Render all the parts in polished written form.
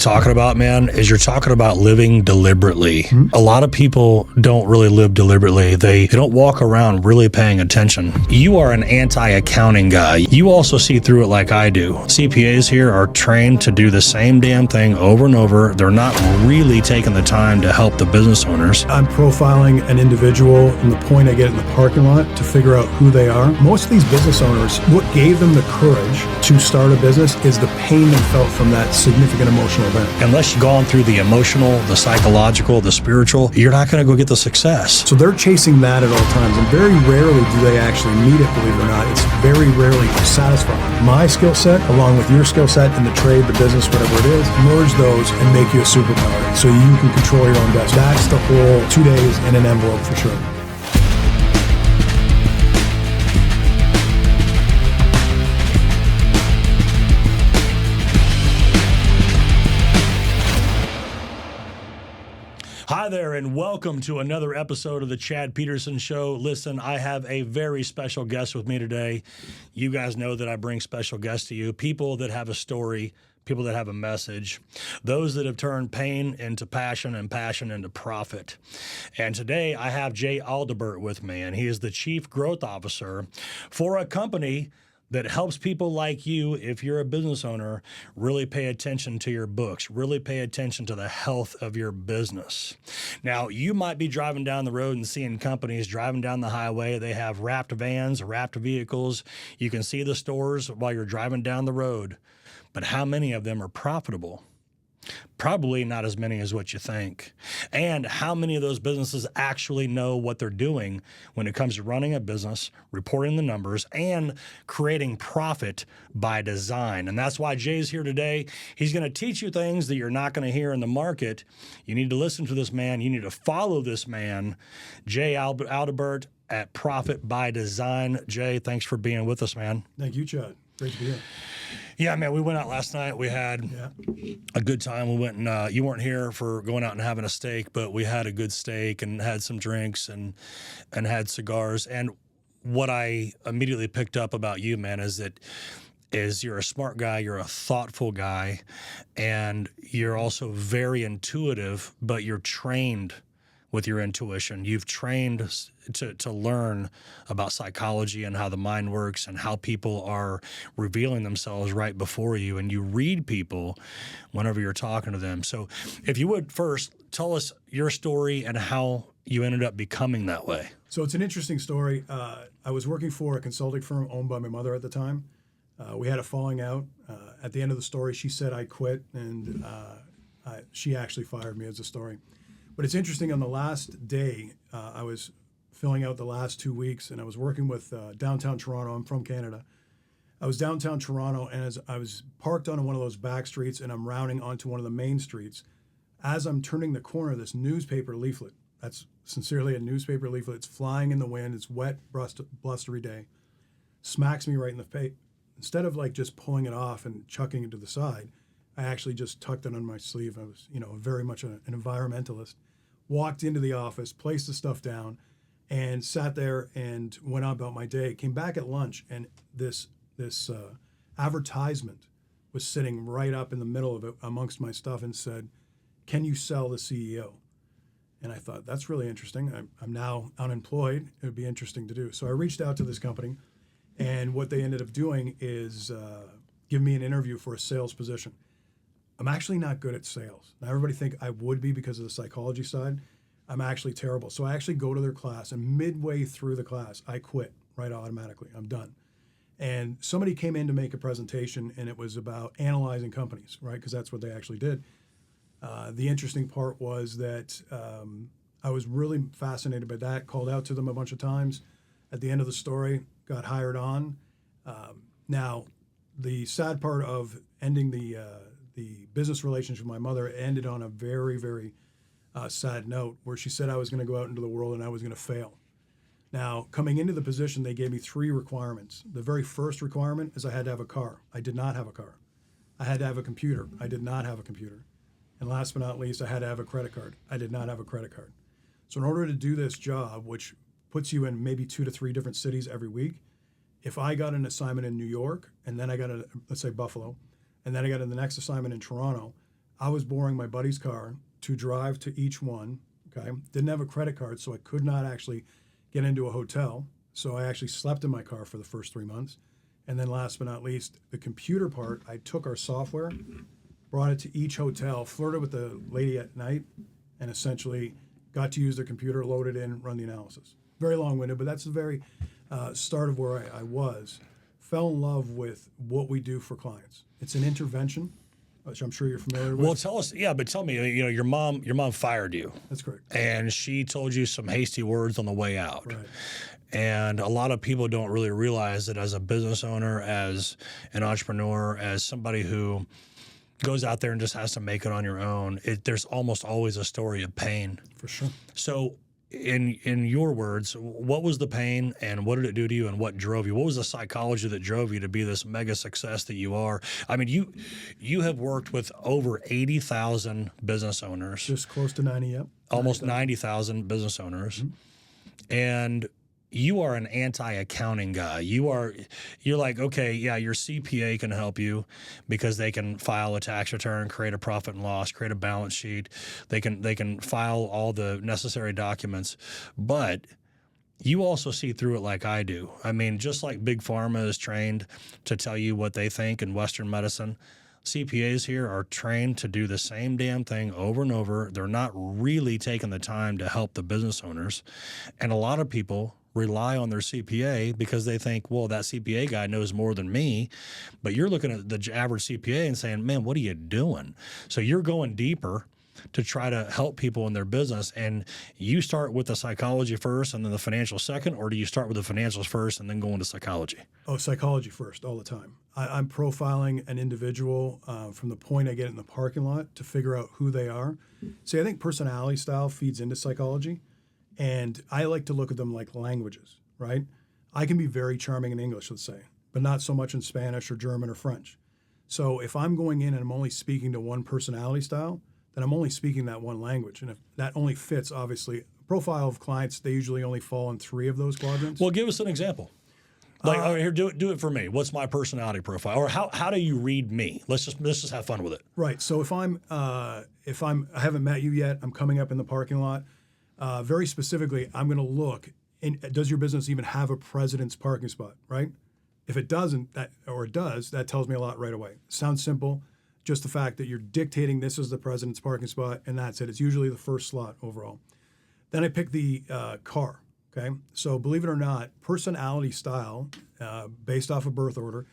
talking about, man, is you're talking about living deliberately. A lot of people don't really live deliberately. They don't walk around really paying attention. You are an anti-accounting guy. You also see through it like I do. CPAs here are trained to do the same damn thing over and over. They're not really taking the time to help the business owners. I'm profiling an individual from the point I get in the parking lot to figure out who they are. Most of these business owners, what gave them the courage to start a business is the pain they felt from that significant emotional event. Unless you've gone through the emotional, the psychological, the spiritual, you're not going to go get the success. So they're chasing that at all times, and very rarely do they actually meet it, believe it or not. It's very rarely satisfying. My skill set, along with your skill set in the trade, the business, whatever it is, merge those and make you a superpower so you can control your own destiny. That's the whole 2 days in an envelope for sure. Hi there, and welcome to another episode of the Chad Peterson Show. Listen, I have a very special guest with me today. You guys know that I bring special guests to you, people that have a story, people that have a message, those that have turned pain into passion and passion into profit. And today I have Jay Aldebert with me, and he is the Chief Growth Officer for a company that helps people like you, if you're a business owner, really pay attention to your books, really pay attention to the health of your business. Now, you might be driving down the road and seeing companies driving down the highway. They have wrapped vans, wrapped vehicles. You can see the stores while you're driving down the road. But how many of them are profitable? Probably not as many as what you think. And how many of those businesses actually know what they're doing when it comes to running a business, reporting the numbers, and creating profit by design? And that's why Jay's here today. He's going to teach you things that you're not going to hear in the market. You need to listen to this man. You need to follow this man, Jay Aldebert at Profit by Design. Jay, thanks for being with us, man. Thank you, Chad. Great to be here. Yeah, man, we went out last night. We had a good time. We went and you weren't here for going out and having a steak, but we had a good steak and had some drinks and had cigars. And what I immediately picked up about you, man, is you're a smart guy, you're a thoughtful guy, and you're also very intuitive, but you're trained with your intuition. You've trained to learn about psychology and how the mind works and how people are revealing themselves right before you, and you read people whenever you're talking to them. So if you would first tell us your story and how you ended up becoming that way. So it's an interesting story. I was working for a consulting firm owned by my mother at the time. We had a falling out. At the end of the story, she said I quit, and she actually fired me as a story. But it's interesting, on the last day, I was filling out the last 2 weeks, and I was working with downtown Toronto. I'm from Canada. I was downtown Toronto, and as I was parked on one of those back streets, and I'm rounding onto one of the main streets, as I'm turning the corner, this newspaper leaflet, that's sincerely a newspaper leaflet, it's flying in the wind, it's wet, blustery day, smacks me right in the face. Instead of like just pulling it off and chucking it to the side, I actually just tucked it on my sleeve. I was, very much an environmentalist. Walked into the office, placed the stuff down, and sat there and went on about my day. Came back at lunch, and this advertisement was sitting right up in the middle of it amongst my stuff and said, "Can you sell the CEO?" And I thought, that's really interesting. I'm now unemployed. It would be interesting to do. So I reached out to this company, and what they ended up doing is give me an interview for a sales position. I'm actually not good at sales. Now, everybody think I would be because of the psychology side. I'm actually terrible. So I actually go to their class, and midway through the class, I quit right automatically. I'm done. And somebody came in to make a presentation, and it was about analyzing companies, right? Because that's what they actually did. The interesting part was that I was really fascinated by that, called out to them a bunch of times. At the end of the story, got hired on. Now, the sad part of ending the business relationship with my mother ended on a very, very sad note, where she said I was going to go out into the world and I was going to fail. Now, coming into the position, they gave me 3 requirements. The very first requirement is I had to have a car. I did not have a car. I had to have a computer. I did not have a computer. And last but not least, I had to have a credit card. I did not have a credit card. So in order to do this job, which puts you in maybe 2 to 3 different cities every week, if I got an assignment in New York, and then I got let's say Buffalo, and then I got the next assignment in Toronto, I was borrowing my buddy's car to drive to each one. Okay, didn't have a credit card, so I could not actually get into a hotel. So I actually slept in my car for the first 3 months. And then last but not least, the computer part, I took our software, brought it to each hotel, flirted with the lady at night, and essentially got to use their computer, load it in, run the analysis. Very long-winded, but that's the very start of where I was. Fell in love with what we do for clients. It's an intervention, which I'm sure you're familiar with. Well, tell us, but tell me, your mom fired you. That's correct. And she told you some hasty words on the way out. Right. And a lot of people don't really realize that as a business owner, as an entrepreneur, as somebody who goes out there and just has to make it on your own, there's almost always a story of pain. For sure. So in your words, what was the pain and what did it do to you and what drove you? What was the psychology that drove you to be this mega success that you are? I mean, you have worked with over 80,000 business owners. Just close to 90, yep. Almost 90,000 business owners. Mm-hmm. And you are an anti-accounting guy. You're like, okay, yeah, your CPA can help you because they can file a tax return, create a profit and loss, create a balance sheet. They can file all the necessary documents, but you also see through it like I do. I mean, just like Big Pharma is trained to tell you what they think in Western medicine, CPAs here are trained to do the same damn thing over and over. They're not really taking the time to help the business owners. And a lot of people rely on their CPA because they think, well, that CPA guy knows more than me. But you're looking at the average CPA and saying, man, what are you doing? So you're going deeper to try to help people in their business. And you start with the psychology first and then the financial second, or do you start with the financials first and then go into psychology? Oh, psychology first all the time. I'm profiling an individual from the point I get in the parking lot to figure out who they are. See, I think personality style feeds into psychology. And I like to look at them like languages, right? I can be very charming in English, let's say, but not so much in Spanish or German or French. So if I'm going in and I'm only speaking to one personality style, then I'm only speaking that one language. And if that only fits, obviously, profile of clients, they usually only fall in 3 of those quadrants. Well, give us an example. Like, all right, here, do it for me. What's my personality profile, or how do you read me? Let's just have fun with it. Right. So if I haven't met you yet, I'm coming up in the parking lot. Very specifically, I'm going to look. Does your business even have a president's parking spot? Right. If it doesn't, that tells me a lot right away. Sounds simple. Just the fact that you're dictating this is the president's parking spot, and that's it. It's usually the first slot overall. Then I pick the car. Okay, so believe it or not, personality style, based off of birth order,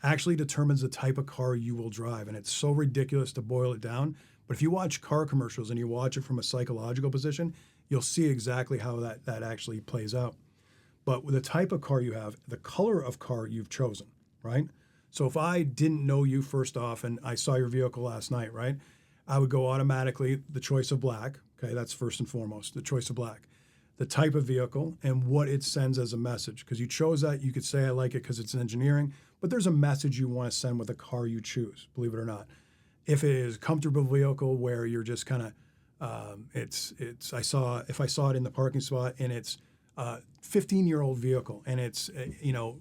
actually determines the type of car you will drive. And it's so ridiculous to boil it down. But if you watch car commercials and you watch it from a psychological position, you'll see exactly how that actually plays out. But with the type of car you have, the color of car you've chosen, right? So if I didn't know you first off and I saw your vehicle last night, right, I would go automatically the choice of black. Okay, that's first and foremost, the choice of black. The type of vehicle and what it sends as a message. Because you chose that, you could say I like it because it's engineering, but there's a message you want to send with the car you choose, believe it or not. If it is a comfortable vehicle where you're just kind of, if I saw it in the parking spot and it's a 15-year-old vehicle and it's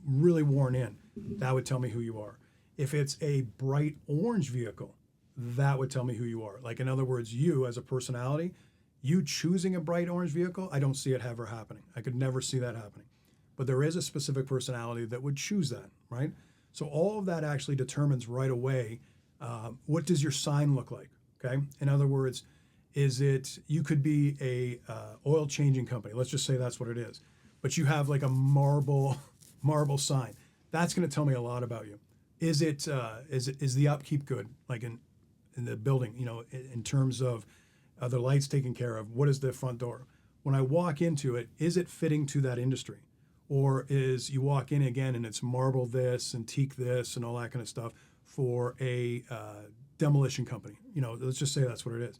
really worn in, that would tell me who you are. If it's a bright orange vehicle, that would tell me who you are. Like, in other words, you as a personality, you choosing a bright orange vehicle, I don't see it ever happening. I could never see that happening. But there is a specific personality that would choose that, right? So all of that actually determines right away, what does your sign look like, okay? In other words, you could be a oil changing company. Let's just say that's what it is. But you have like a marble sign. That's going to tell me a lot about you. Is the upkeep good? Like in the building, in terms of the lights taken care of, what is the front door? When I walk into it, is it fitting to that industry? Or is you walk in again and it's marble this and teak this and all that kind of stuff for a demolition company? Let's just say that's what it is.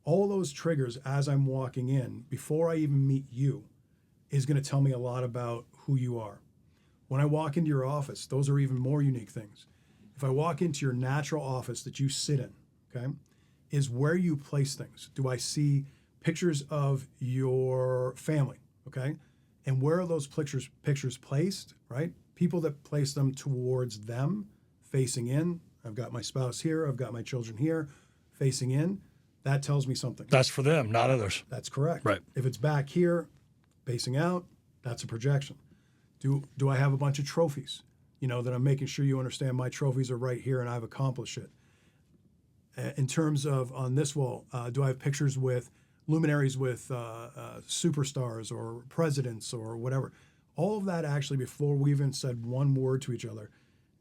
All those triggers as I'm walking in, before I even meet you, is going to tell me a lot about who you are. When I walk into your office, those are even more unique things. If I walk into your natural office that you sit in, okay, is where you place things. Do I see pictures of your family, okay? And where are those pictures placed, right? People that place them towards them, facing in. I've got my spouse here, I've got my children here, facing in, that tells me something. That's for them, not others. That's correct. Right. If it's back here, facing out, that's a projection. Do I have a bunch of trophies? That I'm making sure you understand my trophies are right here and I've accomplished it. In terms of on this wall, do I have pictures with luminaries with superstars or presidents or whatever? All of that actually, before we even said one word to each other,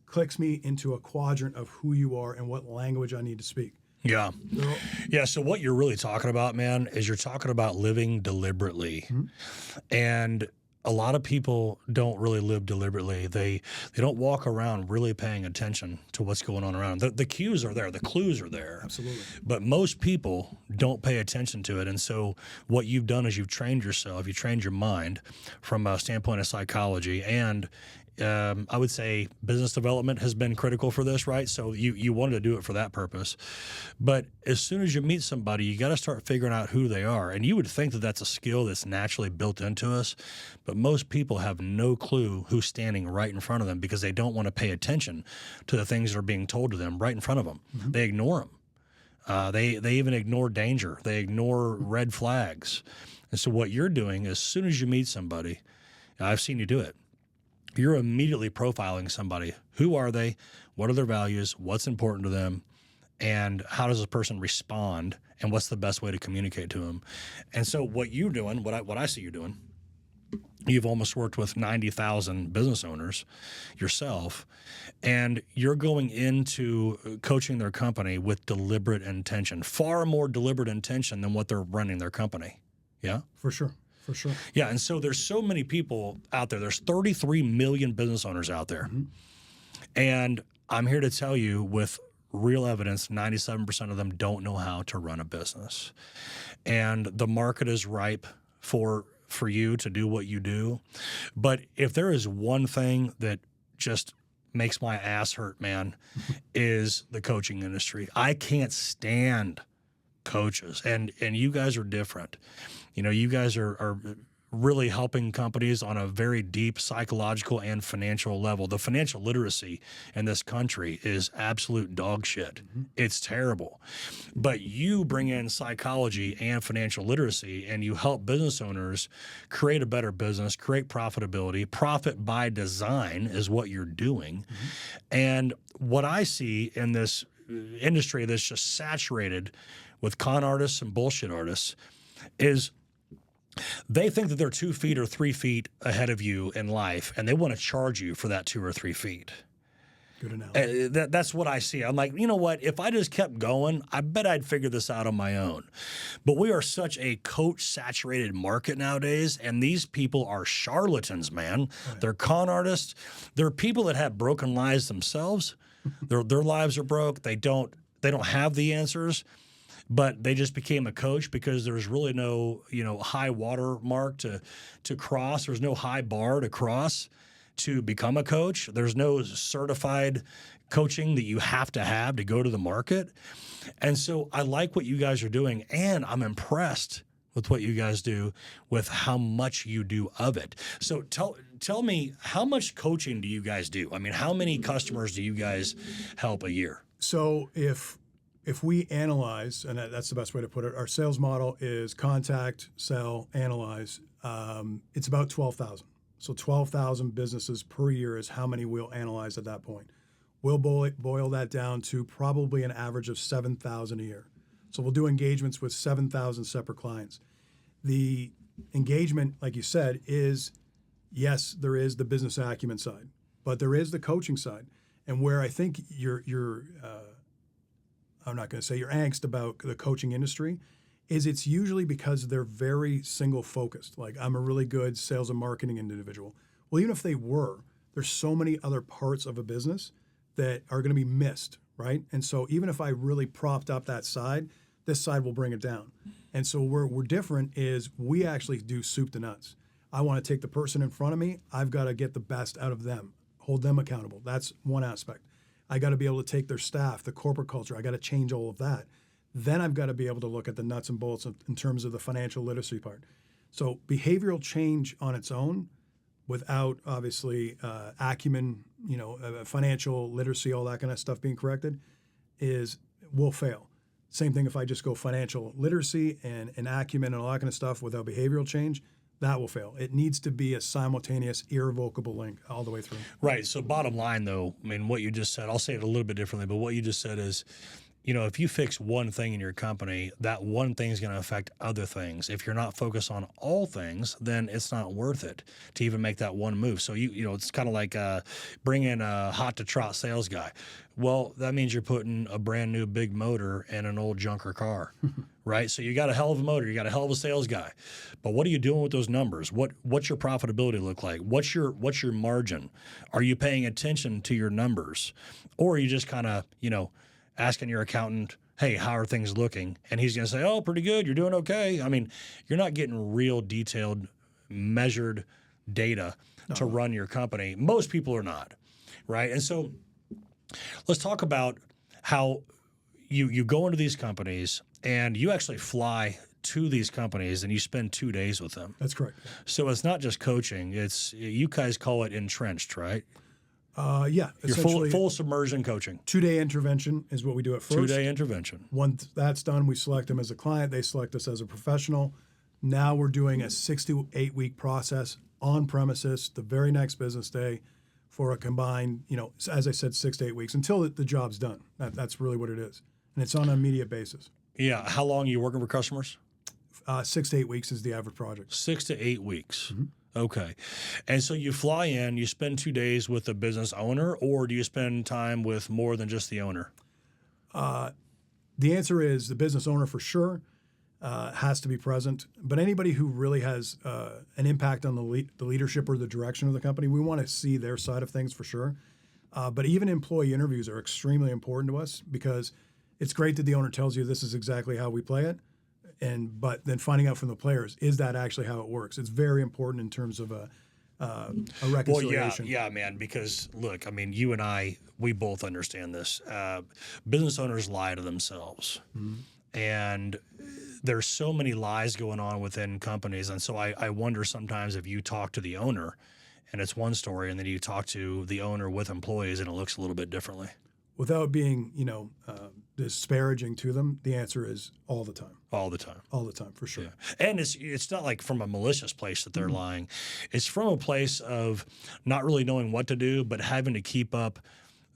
clicks me into a quadrant of who you are and what language I need to speak. Yeah. Yeah. So what you're really talking about, man, is you're talking about living deliberately. And a lot of people don't really live deliberately. They don't walk around really paying attention to what's going on around them. The cues are there. The clues are there. Absolutely. But most people don't pay attention to it. And so what you've done is you've trained yourself, you trained your mind from a standpoint of psychology, and I would say business development has been critical for this, right? So you wanted to do it for that purpose. But as soon as you meet somebody, you got to start figuring out who they are. And you would think that that's a skill that's naturally built into us. But most people have no clue who's standing right in front of them because they don't want to pay attention to the things that are being told to them right in front of them. They ignore them. They even ignore danger. They ignore red flags. And so what you're doing, as soon as you meet somebody, I've seen you do it, you're immediately profiling somebody. Who are they? What are their values? What's important to them? And how does a person respond? And what's the best way to communicate to them? And so what you're doing, what I see you doing, you've almost worked with 90,000 business owners yourself, and you're going into coaching their company with deliberate intention, far more deliberate intention than what they're running their company. Yeah? For sure. For sure. Yeah, and so there's so many people out there. There's 33 million business owners out there. And I'm here to tell you with real evidence, 97% of them don't know how to run a business. And the market is ripe for you to do what you do. But if there is one thing that just makes my ass hurt, man, is the coaching industry. I can't stand coaches, and you guys are different. You guys are really helping companies on a very deep psychological and financial level. The financial literacy in this country is absolute dog shit. It's terrible. But you bring in psychology and financial literacy, and you help business owners create a better business, create profitability. Profit by design is what you're doing. And what I see in this industry that's just saturated with con artists and bullshit artists is they think that they're 2 feet or 3 feet ahead of you in life, and they want to charge you for that 2 or 3 feet. Good analogy. That's what I see. I'm like, you know what? If I just kept going, I bet I'd figure this out on my own. But we are such a coach-saturated market nowadays, and these people are charlatans, man. They're con artists. They're people that have broken lives themselves. Their lives are broke. They don't have the answers. But they just became a coach because there's really no, high water mark to cross. There's no high bar to cross to become a coach. There's no certified coaching that you have to go to the market. And so I like what you guys are doing, and I'm impressed with what you guys do with how much you do of it. So tell me, how much coaching do you guys do? I mean, how many customers do you guys help a year? So if we analyze, and that's the best way to put it, our sales model is contact, sell, analyze. It's about 12,000. So 12,000 businesses per year is how many we'll analyze at that point. We'll boil that down to probably an average of 7,000 a year. So we'll do engagements with 7,000 separate clients. The engagement, like you said, is, yes, there is the business acumen side, but there is the coaching side. And where I think I'm not going to say your angst about the coaching industry, is it's usually because they're very single focused. Like, I'm a really good sales and marketing individual. Well, even if they were, there's so many other parts of a business that are going to be missed, right? And so even if I really propped up that side, this side will bring it down. And so where we're different is we actually do soup to nuts. I want to take the person in front of me. I've got to get the best out of them, hold them accountable. That's one aspect. I got to be able to take their staff, the corporate culture. I got to change all of that. Then I've got to be able to look at the nuts and bolts in terms of the financial literacy part. So behavioral change on its own, without obviously acumen, financial literacy, all that kind of stuff being corrected, will fail. Same thing if I just go financial literacy and acumen and all that kind of stuff without behavioral change, that will fail. It needs to be a simultaneous, irrevocable link all the way through. Right. So bottom line, though, I mean, what you just said, I'll say it a little bit differently, but what you just said is, if you fix one thing in your company, that one thing is going to affect other things. If you're not focused on all things, then it's not worth it to even make that one move. So it's kind of like bringing a hot to trot sales guy. Well, that means you're putting a brand new big motor in an old junker car, right? So you got a hell of a motor, you got a hell of a sales guy, but what are you doing with those numbers? What's your profitability look like? What's your margin? Are you paying attention to your numbers, or are you just kind of asking your accountant, hey, how are things looking? And he's going to say, oh, pretty good. You're doing okay. I mean, you're not getting real detailed, measured data to run your company. Most people are not, right? And so let's talk about how you go into these companies and you actually fly to these companies and you spend 2 days with them. That's correct. So it's not just coaching. It's, you guys call it entrenched, right? Yeah. You're full submersion coaching. 2-day intervention is what we do at first. 2-day intervention. Once that's done, we select them as a client. They select us as a professional. Now we're doing a 6 to 8 week process on premises the very next business day for a combined, as I said, 6 to 8 weeks until the job's done. That's really what it is. And it's on an immediate basis. Yeah. How long are you working for customers? 6 to 8 weeks is the average project. 6 to 8 weeks. Mm-hmm. Okay. And so you fly in, you spend 2 days with the business owner, or do you spend time with more than just the owner? The answer is the business owner for sure has to be present. But anybody who really has an impact on the leadership or the direction of the company, we want to see their side of things for sure. But even employee interviews are extremely important to us because it's great that the owner tells you this is exactly how we play it. But then finding out from the players, is that actually how it works? It's very important in terms of a reconciliation. Well, yeah, man, because look, I mean, you and I, we both understand this. Business owners lie to themselves. Mm-hmm. And there's so many lies going on within companies. And so I wonder sometimes if you talk to the owner and it's one story, and then you talk to the owner with employees and it looks a little bit differently. Without being, disparaging to them, the answer is all the time. All the time. All the time, for sure. Yeah. And it's not like from a malicious place that they're lying. It's from a place of not really knowing what to do, but having to keep up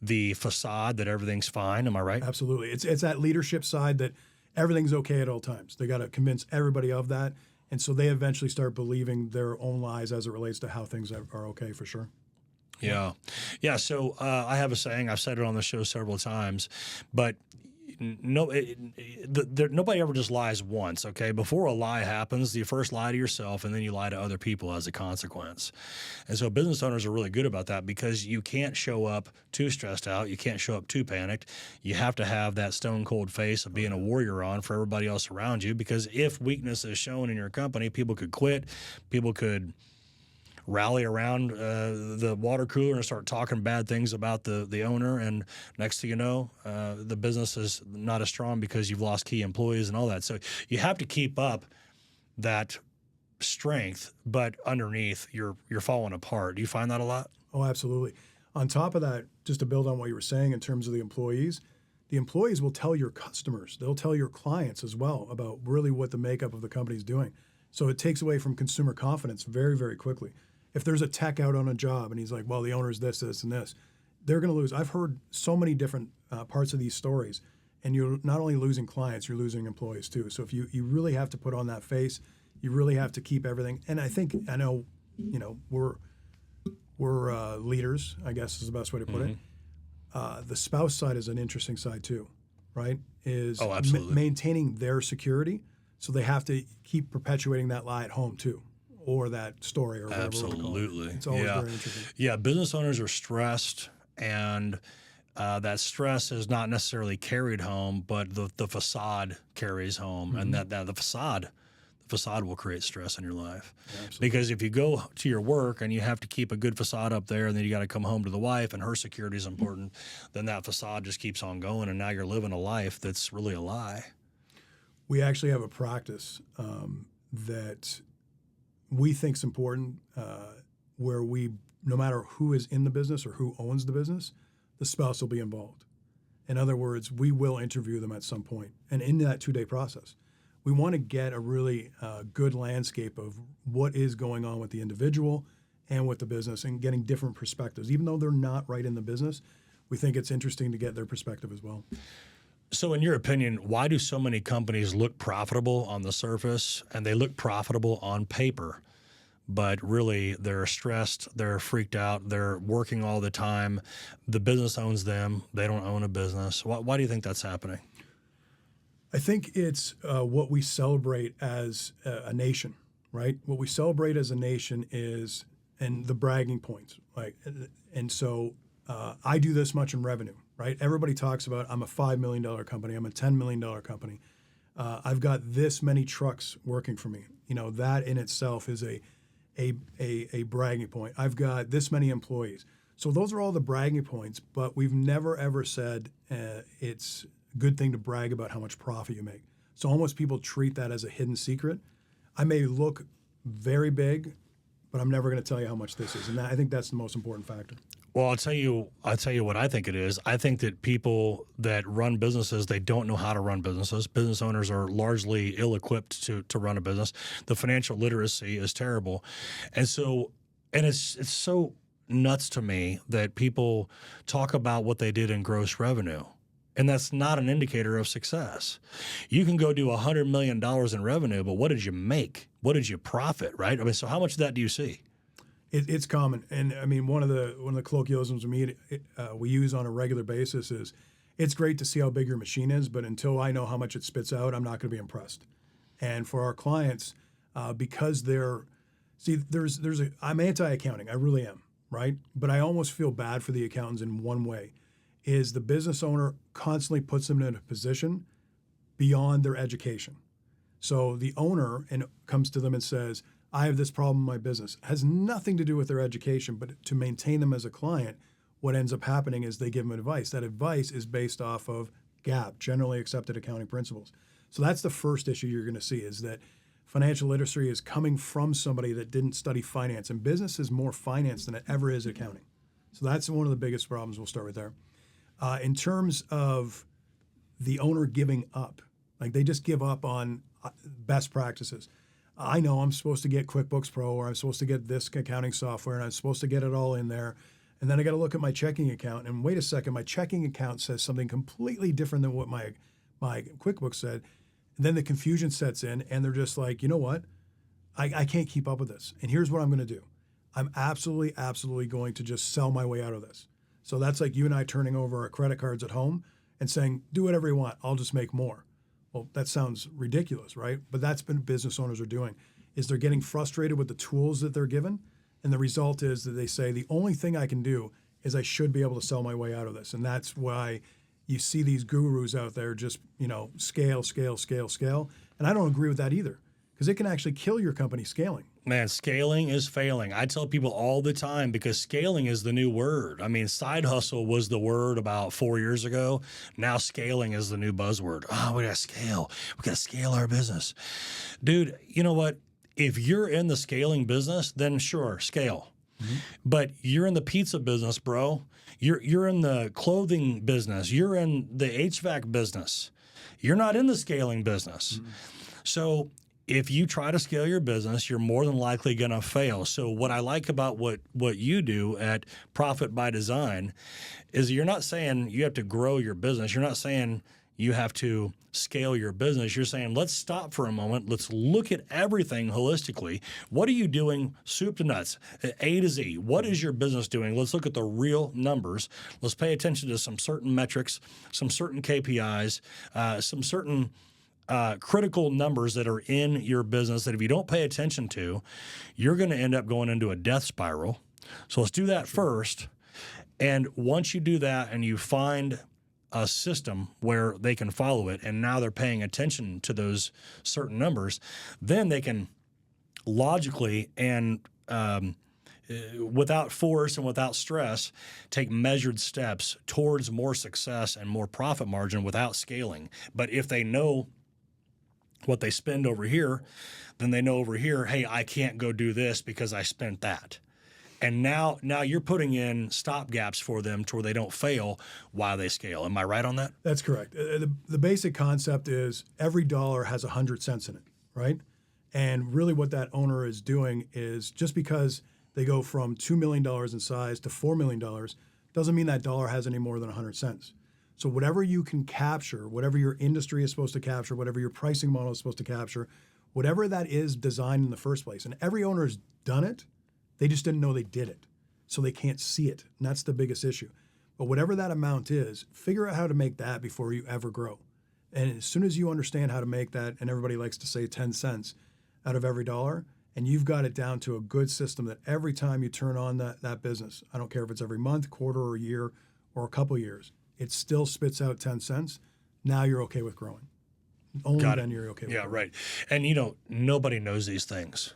the facade that everything's fine. Am I right? Absolutely. It's that leadership side that everything's okay at all times. They got to convince everybody of that. And so they eventually start believing their own lies as it relates to how things are okay, for sure. Yeah. Yeah. So I have a saying, I've said it on the show several times, but nobody ever just lies once, okay? Before a lie happens, you first lie to yourself and then you lie to other people as a consequence. And so business owners are really good about that because you can't show up too stressed out. You can't show up too panicked. You have to have that stone cold face of being a warrior on for everybody else around you, because if weakness is shown in your company, people could quit, people could rally around the water cooler and start talking bad things about the owner, and next thing you know, the business is not as strong because you've lost key employees and all that. So you have to keep up that strength, but underneath you're falling apart. Do you find that a lot? Oh, absolutely. On top of that, just to build on what you were saying in terms of the employees will tell your customers, they'll tell your clients as well about really what the makeup of the company is doing. So it takes away from consumer confidence very, very quickly. If there's a tech out on a job and he's like, well, the owner's this, and this, they're going to lose. I've heard so many different parts of these stories, and you're not only losing clients, you're losing employees too. So if you really have to put on that face, you really have to keep everything. And I know, we're leaders, I guess is the best way to put it. The spouse side is an interesting side too, right? Is maintaining their security. So they have to keep perpetuating that lie at home too, or that story, or whatever. Absolutely. It's always very interesting. Yeah, business owners are stressed, and that stress is not necessarily carried home, but the facade carries home, and that the facade will create stress in your life. Yeah, because if you go to your work and you have to keep a good facade up there, and then you got to come home to the wife and her security is important, then that facade just keeps on going, and now you're living a life that's really a lie. We actually have a practice that we think is important, where no matter who is in the business or who owns the business, the spouse will be involved. In other words, we will interview them at some point. And in that 2-day process, we want to get a really good landscape of what is going on with the individual and with the business and getting different perspectives. Even though they're not right in the business, we think it's interesting to get their perspective as well. So in your opinion, why do so many companies look profitable on the surface and they look profitable on paper, but really they're stressed, they're freaked out, they're working all the time, the business owns them, they don't own a business? Why do you think that's happening? I think it's what we celebrate as a nation, right? What we celebrate as a nation is, and the bragging points, like, and so I do this much in revenue, right? Everybody talks about I'm a $5 million company, I'm a $10 million company. I've got this many trucks working for me. You know, that in itself is a bragging point. I've got this many employees. So those are all the bragging points, but we've never ever said it's a good thing to brag about how much profit you make. So almost people treat that as a hidden secret. I may look very big, but I'm never going to tell you how much this is. And I think that's the most important factor. Well, I'll tell you what I think it is. I think that people that run businesses, they don't know how to run businesses. Business owners are largely ill-equipped to run a business. The financial literacy is terrible. And it's so nuts to me that people talk about what they did in gross revenue. And that's not an indicator of success. You can go do $100 million in revenue, but what did you make? What did you profit, right? I mean, so how much of that do you see? It's common, and I mean one of the colloquialisms we use on a regular basis is, it's great to see how big your machine is, but until I know how much it spits out, I'm not going to be impressed. And for our clients, because I'm anti-accounting, I really am, right? But I almost feel bad for the accountants in one way, is the business owner constantly puts them in a position beyond their education. So the owner comes to them and says, I have this problem in my business. It has nothing to do with their education, but to maintain them as a client, what ends up happening is they give them advice. That advice is based off of GAAP, generally accepted accounting principles. So that's the first issue you're going to see, is that financial literacy is coming from somebody that didn't study finance. And business is more finance than it ever is accounting. So that's one of the biggest problems. We'll start right there. In terms of the owner giving up, like they just give up on best practices. I know I'm supposed to get QuickBooks Pro, or I'm supposed to get this accounting software, and I'm supposed to get it all in there. And then I got to look at my checking account, and wait a second, my checking account says something completely different than what my QuickBooks said. And then the confusion sets in, and they're just like, you know what? I can't keep up with this. And here's what I'm going to do. I'm absolutely going to just sell my way out of this. So that's like you and I turning over our credit cards at home and saying, do whatever you want, I'll just make more. Well, that sounds ridiculous, right? But that's been business owners are doing, is they're getting frustrated with the tools that they're given. And the result is that they say, the only thing I can do is I should be able to sell my way out of this. And that's why you see these gurus out there just, scale. And I don't agree with that either, because it can actually kill your company scaling. Man, scaling is failing. I tell people all the time, because scaling is the new word. I mean, side hustle was the word about 4 years ago. Now scaling is the new buzzword. Oh, we got to scale. We got to scale our business. Dude, you know what? If you're in the scaling business, then sure, scale. Mm-hmm. But you're in the pizza business, bro. You're in the clothing business. You're in the HVAC business. You're not in the scaling business. Mm-hmm. So if you try to scale your business, you're more than likely going to fail. So what I like about what you do at Profit by Design is you're not saying you have to grow your business. You're not saying you have to scale your business. You're saying, let's stop for a moment. Let's look at everything holistically. What are you doing, soup to nuts, A to Z? What is your business doing? Let's look at the real numbers. Let's pay attention to some certain metrics, some certain KPIs, some certain critical numbers that are in your business that if you don't pay attention to, you're going to end up going into a death spiral. So let's do that first. And once you do that and you find a system where they can follow it, and now they're paying attention to those certain numbers, then they can logically and without force and without stress, take measured steps towards more success and more profit margin without scaling. But if they know what they spend over here, then they know over here, hey, I can't go do this because I spent that. And now you're putting in stop gaps for them to where they don't fail while they scale. Am I right on that? That's correct. The basic concept is every dollar has 100 cents in it, right? And really what that owner is doing is just because they go from $2 million in size to $4 million doesn't mean that dollar has any more than 100 cents. So whatever you can capture, whatever your industry is supposed to capture, whatever your pricing model is supposed to capture, whatever that is designed in the first place. And every owner has done it. They just didn't know they did it. So they can't see it. And that's the biggest issue. But whatever that amount is, figure out how to make that before you ever grow. And as soon as you understand how to make that, and everybody likes to say 10 cents out of every dollar, and you've got it down to a good system that every time you turn on that business, I don't care if it's every month, quarter, or year, or a couple years, it still spits out 10 cents. Now you're okay with growing. Only then you're okay with growing. Yeah, right. And, nobody knows these things.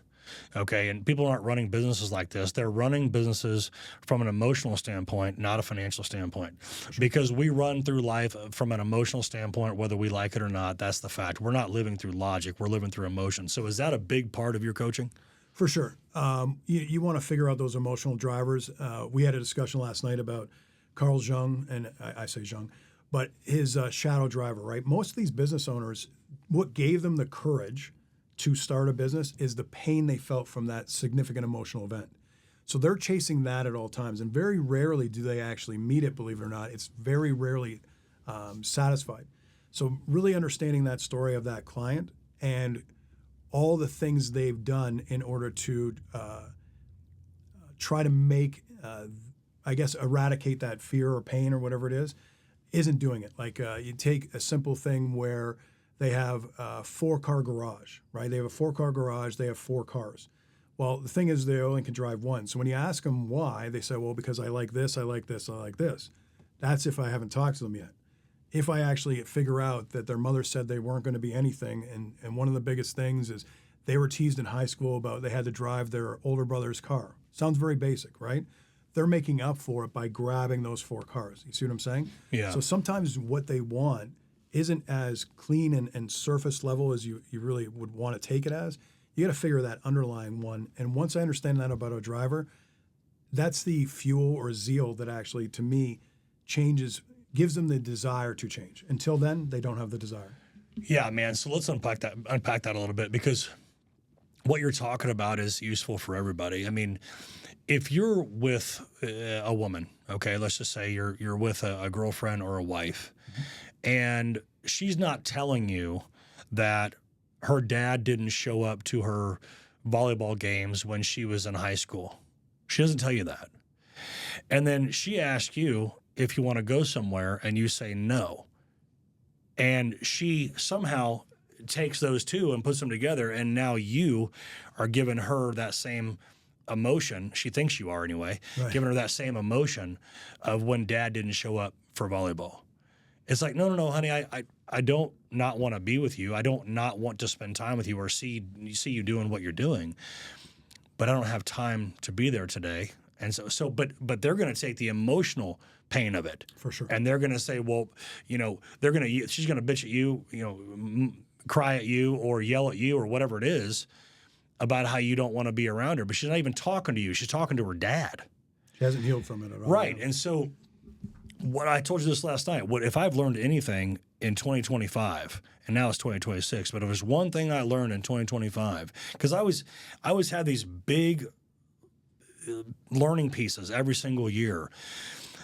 Okay, and people aren't running businesses like this. They're running businesses from an emotional standpoint, not a financial standpoint. Sure. Because we run through life from an emotional standpoint, whether we like it or not. That's the fact. We're not living through logic. We're living through emotion. So is that a big part of your coaching? For sure. You want to figure out those emotional drivers. We had a discussion last night about Carl Jung, and I say Jung, but his shadow driver, right? Most of these business owners, what gave them the courage to start a business is the pain they felt from that significant emotional event. So they're chasing that at all times, and very rarely do they actually meet it, believe it or not. It's very rarely satisfied. So really understanding that story of that client and all the things they've done in order to try to make, eradicate that fear or pain or whatever it is, isn't doing it. Like you take a simple thing where they have a 4-car garage, right? They have a 4-car garage, they have 4 cars. Well, the thing is they only can drive one. So when you ask them why, they say, well, because I like this, I like this, I like this. That's if I haven't talked to them yet. If I actually figure out that their mother said they weren't going to be anything, and one of the biggest things is they were teased in high school about they had to drive their older brother's car. Sounds very basic, right? They're making up for it by grabbing those 4 cars. You see what I'm saying? Yeah. So sometimes what they want isn't as clean and surface level as you really would want to take it as. You got to figure that underlying one. And once I understand that about a driver, that's the fuel or zeal that actually, to me, gives them the desire to change. Until then, they don't have the desire. Yeah, man. So let's unpack that a little bit, because what you're talking about is useful for everybody. I mean, if you're with a woman, okay, let's just say you're with a girlfriend or a wife, and she's not telling you that her dad didn't show up to her volleyball games when she was in high school. She doesn't tell you that. And then she asks you if you want to go somewhere, and you say no. And she somehow takes those two and puts them together, and now you are giving her that same emotion. She thinks you are anyway, right. Giving her that same emotion of when dad didn't show up for volleyball. It's like, no, honey, I don't not want to be with you. I don't not want to spend time with you or see you doing what you're doing, but I don't have time to be there today. And but they're going to take the emotional pain of it. For sure. And they're going to say, well, she's going to bitch at you, cry at you or yell at you or whatever it is about how you don't want to be around her. But she's not even talking to you. She's talking to her dad. She hasn't healed from it at all. Right. And so what I told you this last night, if I've learned anything in 2025, and now it's 2026, but if there's one thing I learned in 2025, because I always had these big learning pieces every single year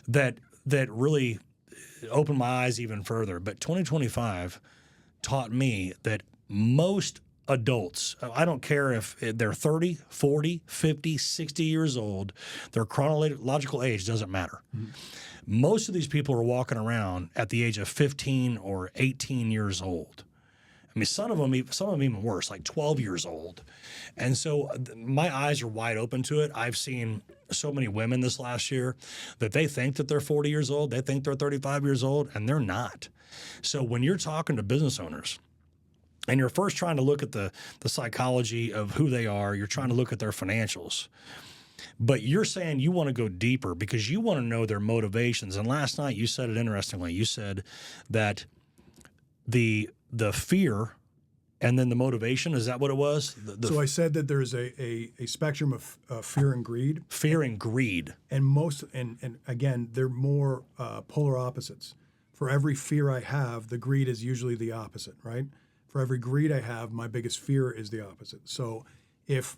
that really opened my eyes even further. But 2025 taught me that most adults, I don't care if they're 30, 40, 50, 60 years old, their chronological age doesn't matter. Mm-hmm. Most of these people are walking around at the age of 15 or 18 years old. I mean, some of them even worse, like 12 years old. And so my eyes are wide open to it. I've seen so many women this last year that they think that they're 40 years old, they think they're 35 years old, and they're not. So when you're talking to business owners, and you're first trying to look at the psychology of who they are, you're trying to look at their financials, but you're saying you want to go deeper because you want to know their motivations. And last night you said it interestingly. You said that the fear And then the motivation, is that what it was? So I said that there's a spectrum of fear and greed. Fear and greed. And again, they're more polar opposites. For every fear I have, the greed is usually the opposite, right? For every greed I have, my biggest fear is the opposite. So if,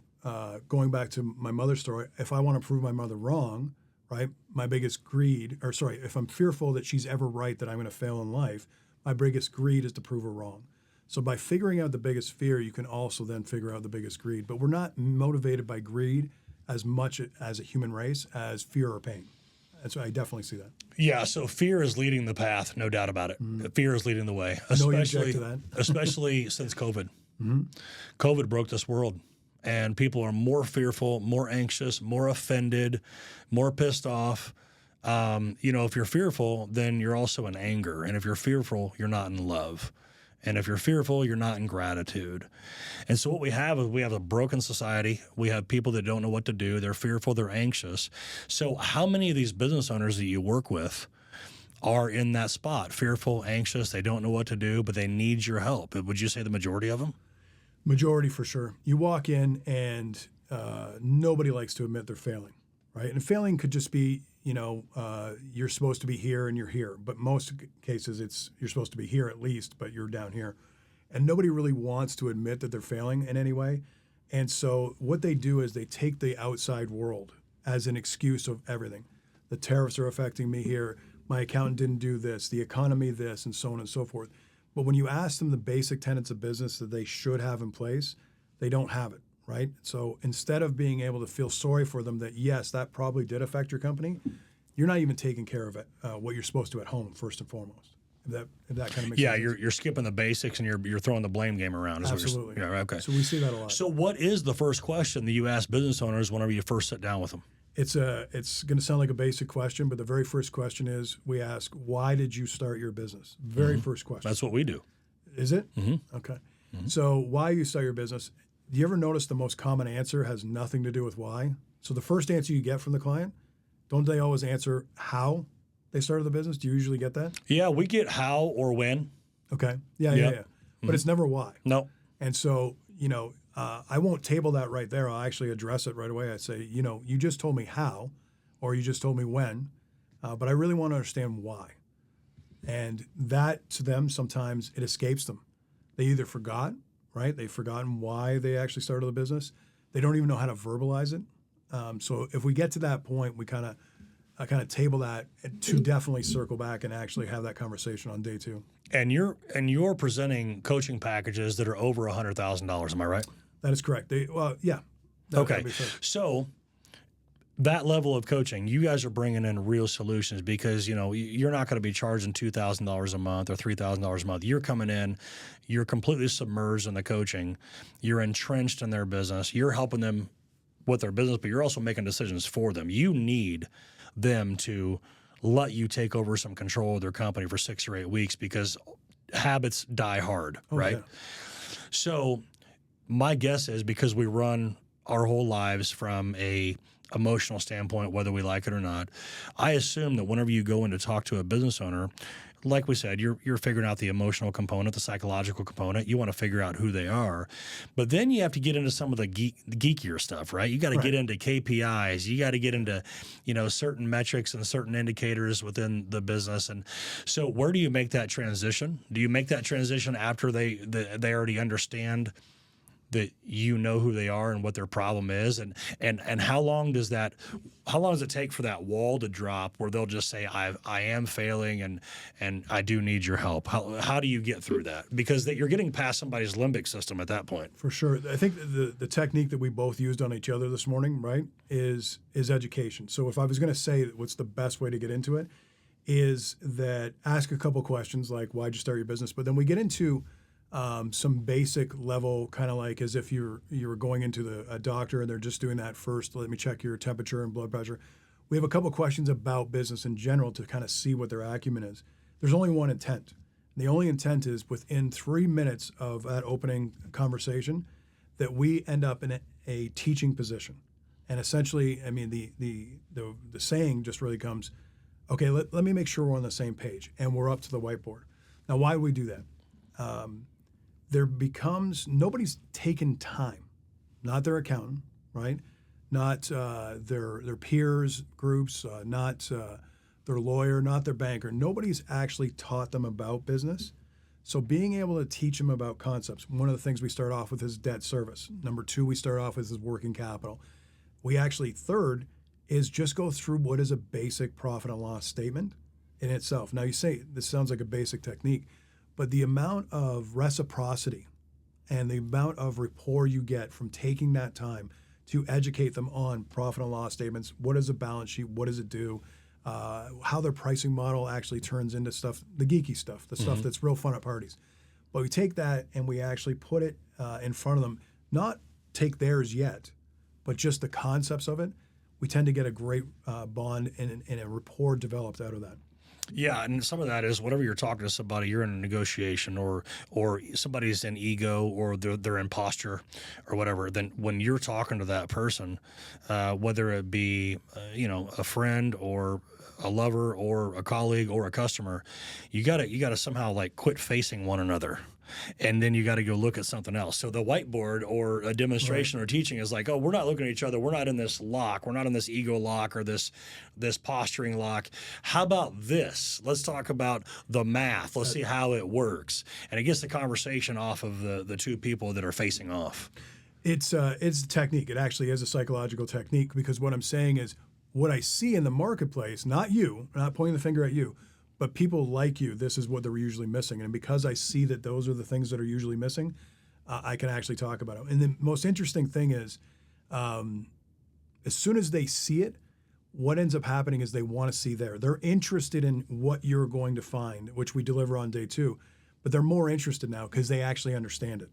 going back to my mother's story, if I want to prove my mother wrong, right, my biggest greed, or sorry, if I'm fearful that she's ever right, that I'm going to fail in life, my biggest greed is to prove her wrong. So by figuring out the biggest fear, you can also then figure out the biggest greed. But we're not motivated by greed as much as a human race as fear or pain. And so I definitely see that. Yeah, so fear is leading the path, no doubt about it. Fear is leading the way, I know you object to that. especially since COVID. Mm-hmm. COVID broke this world, and people are more fearful, more anxious, more offended, more pissed off. If you're fearful, then you're also in anger. And if you're fearful, you're not in love. And if you're fearful, you're not in gratitude. And so what we have is we have a broken society. We have people that don't know what to do. They're fearful. They're anxious. So how many of these business owners that you work with are in that spot? Fearful, anxious, they don't know what to do, but they need your help. Would you say the majority of them? Majority for sure. You walk in and nobody likes to admit they're failing, right? And failing could just be, you're supposed to be here and you're here. But most cases, you're supposed to be here at least, but you're down here. And nobody really wants to admit that they're failing in any way. And so what they do is they take the outside world as an excuse of everything. The tariffs are affecting me here. My accountant didn't do this, the economy this, and so on and so forth. But when you ask them the basic tenets of business that they should have in place, they don't have it, right? So instead of being able to feel sorry for them that, yes, that probably did affect your company, you're not even taking care of it, what you're supposed to at home, first and foremost. If that kind of makes sense. Yeah, you're skipping the basics and you're throwing the blame game around. Absolutely. Yeah, okay. So we see that a lot. So what is the first question that you ask business owners whenever you first sit down with them? It's going to sound like a basic question, but the very first question is we ask, why did you start your business? Very first question. That's what we do. Is it? Mm-hmm. Okay. Mm-hmm. So why you start your business, do you ever notice the most common answer has nothing to do with why? So the first answer you get from the client, don't they always answer how they started the business? Do you usually get that? Yeah, we get how or when. Okay. Yeah. Mm-hmm. But it's never why. No. And so, I won't table that right there. I'll actually address it right away. I say, you just told me how, or you just told me when, but I really want to understand why. And that, to them, sometimes it escapes them. They either forgot, right? They've forgotten why they actually started the business. They don't even know how to verbalize it. So if we get to that point, we kind of table that to definitely circle back and actually have that conversation on day two. And you're presenting coaching packages that are over $100,000. Am I right? That is correct. Yeah. Okay. So that level of coaching, you guys are bringing in real solutions because, you're not going to be charging $2,000 a month or $3,000 a month. You're coming in, you're completely submerged in the coaching. You're entrenched in their business. You're helping them with their business, but you're also making decisions for them. You need them to let you take over some control of their company for 6 or 8 weeks because habits die hard, right? Yeah. So my guess is because we run our whole lives from a emotional standpoint, whether we like it or not, I assume that whenever you go in to talk to a business owner, like we said, you're figuring out the emotional component, the psychological component. You want to figure out who they are. But then you have to get into some of the geekier stuff, right? You got to get into KPIs. You got to get into, certain metrics and certain indicators within the business. And so where do you make that transition? Do you make that transition after they already understand that you know who they are and what their problem is, and how long does it take for that wall to drop where they'll just say I am failing and I do need your help? How do you get through that? Because you're getting past somebody's limbic system at that point. For sure. I think the technique that we both used on each other this morning, right, is education. So if I was going to say what's the best way to get into it, is that ask a couple questions like why'd you start your business, but then we get into some basic level, kind of like as if you were going into a doctor and they're just doing that first. Let me check your temperature and blood pressure. We have a couple questions about business in general to kind of see what their acumen is. There's only one intent. The only intent is within 3 minutes of that opening conversation that we end up in a teaching position. And essentially, I mean, the saying just really comes, okay, let me make sure we're on the same page and we're up to the whiteboard. Now, why do we do that? there becomes, nobody's taken time, not their accountant, right? Not their peers groups, not their lawyer, not their banker. Nobody's actually taught them about business. So being able to teach them about concepts, one of the things we start off with is debt service. Number 2, we start off with is working capital. We actually, third, is just go through what is a basic profit and loss statement in itself. Now you say, this sounds like a basic technique, but the amount of reciprocity and the amount of rapport you get from taking that time to educate them on profit and loss statements, what is a balance sheet, what does it do, how their pricing model actually turns into stuff, the geeky stuff, the stuff that's real fun at parties. But we take that and we actually put it in front of them, not take theirs yet, but just the concepts of it. We tend to get a great bond and a rapport developed out of that. Yeah, and some of that is whatever you're talking to somebody, you're in a negotiation, or somebody's in ego, or they're in posture, or whatever. Then when you're talking to that person, whether it be a friend or a lover or a colleague or a customer, you gotta somehow like quit facing one another. And then you got to go look at something else. So the whiteboard or a demonstration or teaching is like, oh, we're not looking at each other. We're not in this lock. We're not in this ego lock or this posturing lock. How about this? Let's talk about the math. Let's see how it works. And it gets the conversation off of the two people that are facing off. It's a technique. It actually is a psychological technique, because what I'm saying is what I see in the marketplace, not you, not pointing the finger at you, but people like you, this is what they're usually missing. And because I see that those are the things that are usually missing, I can actually talk about it. And the most interesting thing is, as soon as they see it, what ends up happening is they want to see there. They're interested in what you're going to find, which we deliver on day 2. But they're more interested now because they actually understand it.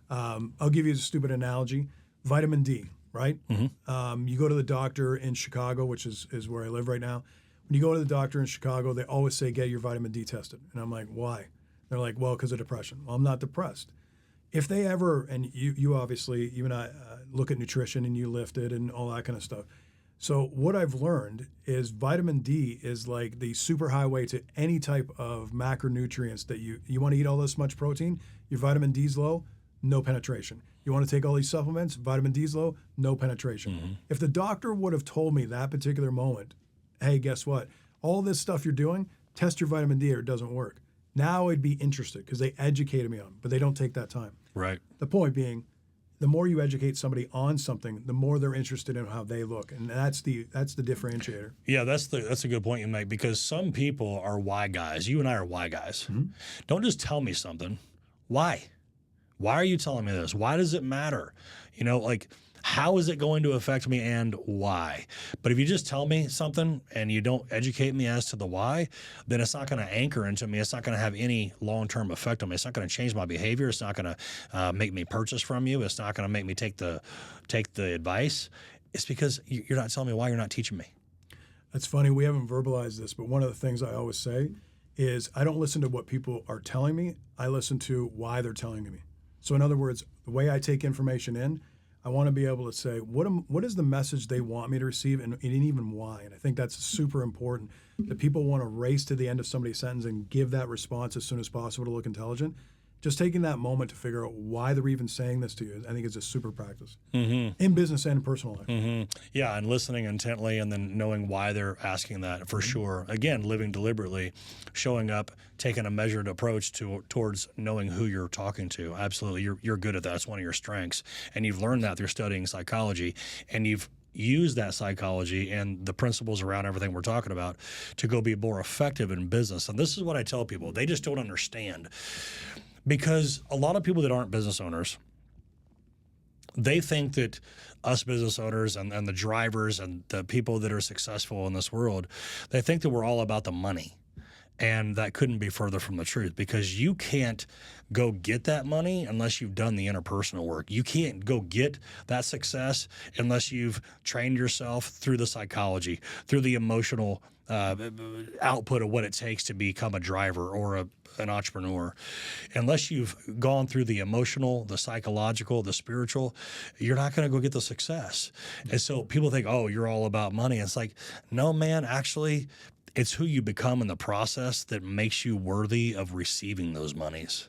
I'll give you a stupid analogy. Vitamin D, right? You go to the doctor in Chicago, which is where I live right now. When you go to the doctor in Chicago, they always say, get your vitamin D tested. And I'm like, why? They're like, well, because of depression. Well, I'm not depressed. If they ever, and you obviously, you and I look at nutrition and you lift it and all that kind of stuff. So what I've learned is vitamin D is like the superhighway to any type of macronutrients that you want to eat all this much protein, your vitamin D's low, no penetration. You want to take all these supplements, vitamin D's low, no penetration. If the doctor would have told me that particular moment, hey, guess what? All this stuff you're doing, test your vitamin D or it doesn't work. Now I'd be interested because they educated me on it, but they don't take that time. Right. The point being, the more you educate somebody on something, the more they're interested in how they look, and that's the differentiator. Yeah, that's a good point you make, because some people are why guys. You and I are why guys. Don't just tell me something. Why? Why are you telling me this? Why does it matter? How is it going to affect me and why? But if you just tell me something and you don't educate me as to the why, then it's not going to anchor into me. It's not going to have any long-term effect on me. It's not going to change my behavior. It's not going to make me purchase from you. It's not going to make me take the advice. It's because you're not telling me why. You're not teaching me. That's funny. We haven't verbalized this, but one of the things I always say is I don't listen to what people are telling me. I listen to why they're telling me. So in other words, the way I take information in, I want to be able to say, what is the message they want me to receive, and even why? And I think that's super important, that people want to race to the end of somebody's sentence and give that response as soon as possible to look intelligent. Just taking that moment to figure out why they're even saying this to you, I think is a super practice in business and in personal life. Yeah, and listening intently and then knowing why they're asking that, for sure. Again, living deliberately, showing up, taking a measured approach towards knowing who you're talking to. Absolutely, you're good at that. It's one of your strengths, and you've learned that through studying psychology, and you've used that psychology and the principles around everything we're talking about to go be more effective in business. And this is what I tell people. They just don't understand. Because a lot of people that aren't business owners, they think that us business owners and the drivers and the people that are successful in this world, they think that we're all about the money. And that couldn't be further from the truth, because you can't go get that money unless you've done the interpersonal work. You can't go get that success unless you've trained yourself through the psychology, through the emotional output of what it takes to become a driver or an entrepreneur. Unless you've gone through the emotional, the psychological, the spiritual, you're not going to go get the success. And so people think, oh, you're all about money. It's like, no, man, actually, it's who you become in the process that makes you worthy of receiving those monies.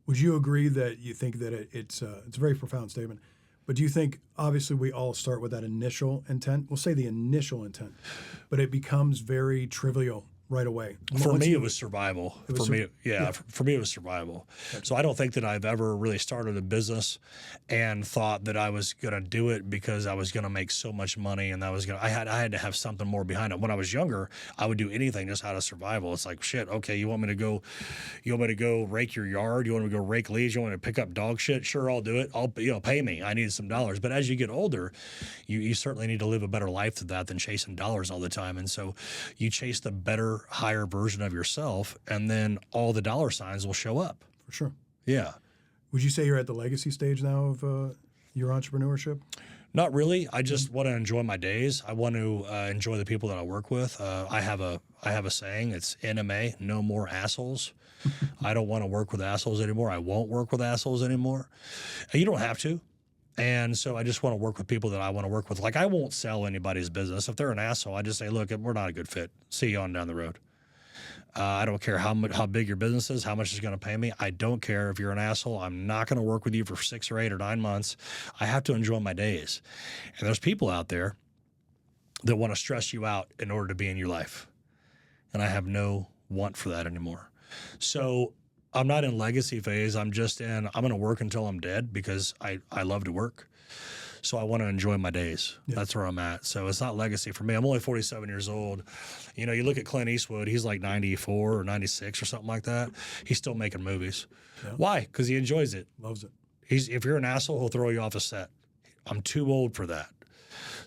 Would you agree that you think that it's a very profound statement, but do you think, obviously we all start with that initial intent, we'll say the initial intent, but it becomes very trivial right away? For Once me, you- it was survival. It was For me, sur- yeah, yeah. For me, it was survival. So I don't think that I've ever really started a business and thought that I was going to do it because I was going to make so much money and I had to have something more behind it. When I was younger, I would do anything just out of survival. It's like, shit, okay, you want me to go rake your yard? You want me to go rake leaves? You want me to pick up dog shit? Sure, I'll do it. Pay me. I need some dollars. But as you get older, you certainly need to live a better life than that, than chasing dollars all the time. And so you chase the better, higher version of yourself, and then all the dollar signs will show up. For sure. Yeah. Would you say you're at the legacy stage now of your entrepreneurship? Not really. I just want to enjoy my days. I want to enjoy the people that I work with. I have a saying. It's NMA, no more assholes. I don't want to work with assholes anymore. I won't work with assholes anymore. And you don't have to. And so I just want to work with people that I want to work with. Like, I won't sell anybody's business. If they're an asshole, I just say, look, we're not a good fit. See you on down the road. I don't care how big your business is, how much it's going to pay me. I don't care if you're an asshole. I'm not going to work with you for 6 or 8 or 9 months. I have to enjoy my days. And there's people out there that want to stress you out in order to be in your life. And I have no want for that anymore. So I'm not in legacy phase. I'm going to work until I'm dead because I love to work. So I want to enjoy my days. Yeah. That's where I'm at. So it's not legacy for me. I'm only 47 years old. You know, you look at Clint Eastwood, he's like 94 or 96 or something like that. He's still making movies. Yeah. Why? Because he enjoys it. Loves it. If you're an asshole, he'll throw you off a set. I'm too old for that.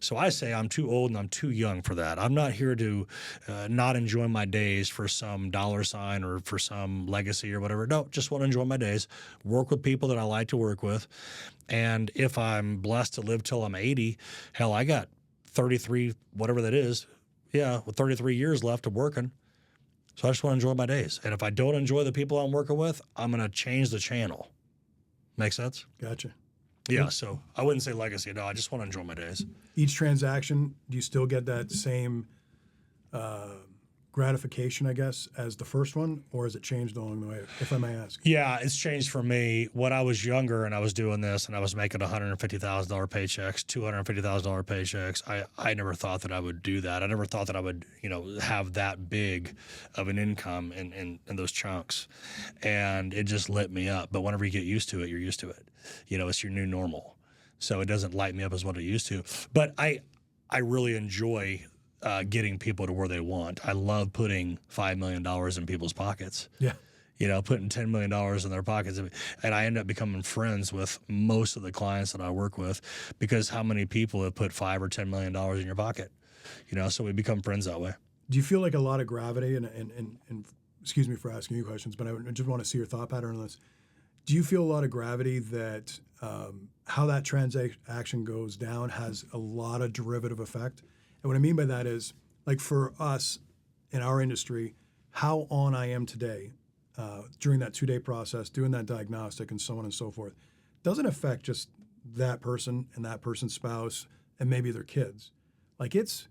So I say I'm too old and I'm too young for that. I'm not here to not enjoy my days for some dollar sign or for some legacy or whatever. No, just want to enjoy my days, work with people that I like to work with. And if I'm blessed to live till I'm 80, hell, I got 33, whatever that is. Yeah, with 33 years left of working. So I just want to enjoy my days. And if I don't enjoy the people I'm working with, I'm going to change the channel. Make sense? Gotcha. Yeah, so I wouldn't say legacy. No, I just want to enjoy my days. Each transaction, do you still get that same gratification, I guess, as the first one, or has it changed along the way, if I may ask? Yeah, it's changed for me. When I was younger and I was doing this and I was making $150,000 paychecks, $250,000 paychecks, I never thought that I would do that. I never thought that I would, have that big of an income in those chunks. And it just lit me up. But whenever you get used to it, you're used to it. It's your new normal. So it doesn't light me up as what it used to. But I really enjoy getting people to where they want. I love putting $5 million in people's pockets. Yeah. Putting $10 million in their pockets. And I end up becoming friends with most of the clients that I work with because how many people have put $5 or $10 million in your pocket? So we become friends that way. Do you feel like a lot of gravity, and excuse me for asking you questions, but I just want to see your thought pattern on this. Do you feel a lot of gravity that how that transaction goes down has a lot of derivative effect? And what I mean by that is, like for us in our industry, how on I am today during that 2-day process, doing that diagnostic and so on and so forth, doesn't affect just that person and that person's spouse and maybe their kids. Like it's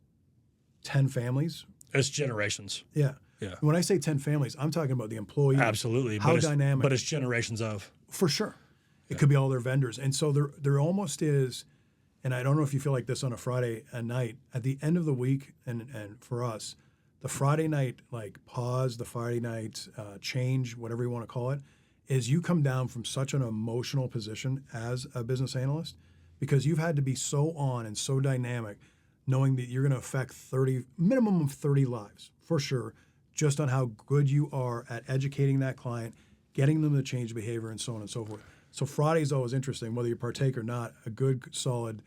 10 families. It's generations. Yeah. Yeah. When I say 10 families, I'm talking about the employees. Absolutely. How dynamic. But it's generations of. For sure. It could be all their vendors. And so there almost is, and I don't know if you feel like this on a Friday night, at the end of the week, and for us, the Friday night pause, the Friday night change, whatever you want to call it, is you come down from such an emotional position as a business analyst because you've had to be so on and so dynamic, knowing that you're going to affect minimum of 30 lives, for sure, just on how good you are at educating that client, getting them to change behavior, and so on and so forth. So Friday is always interesting, whether you partake or not, a good, solid,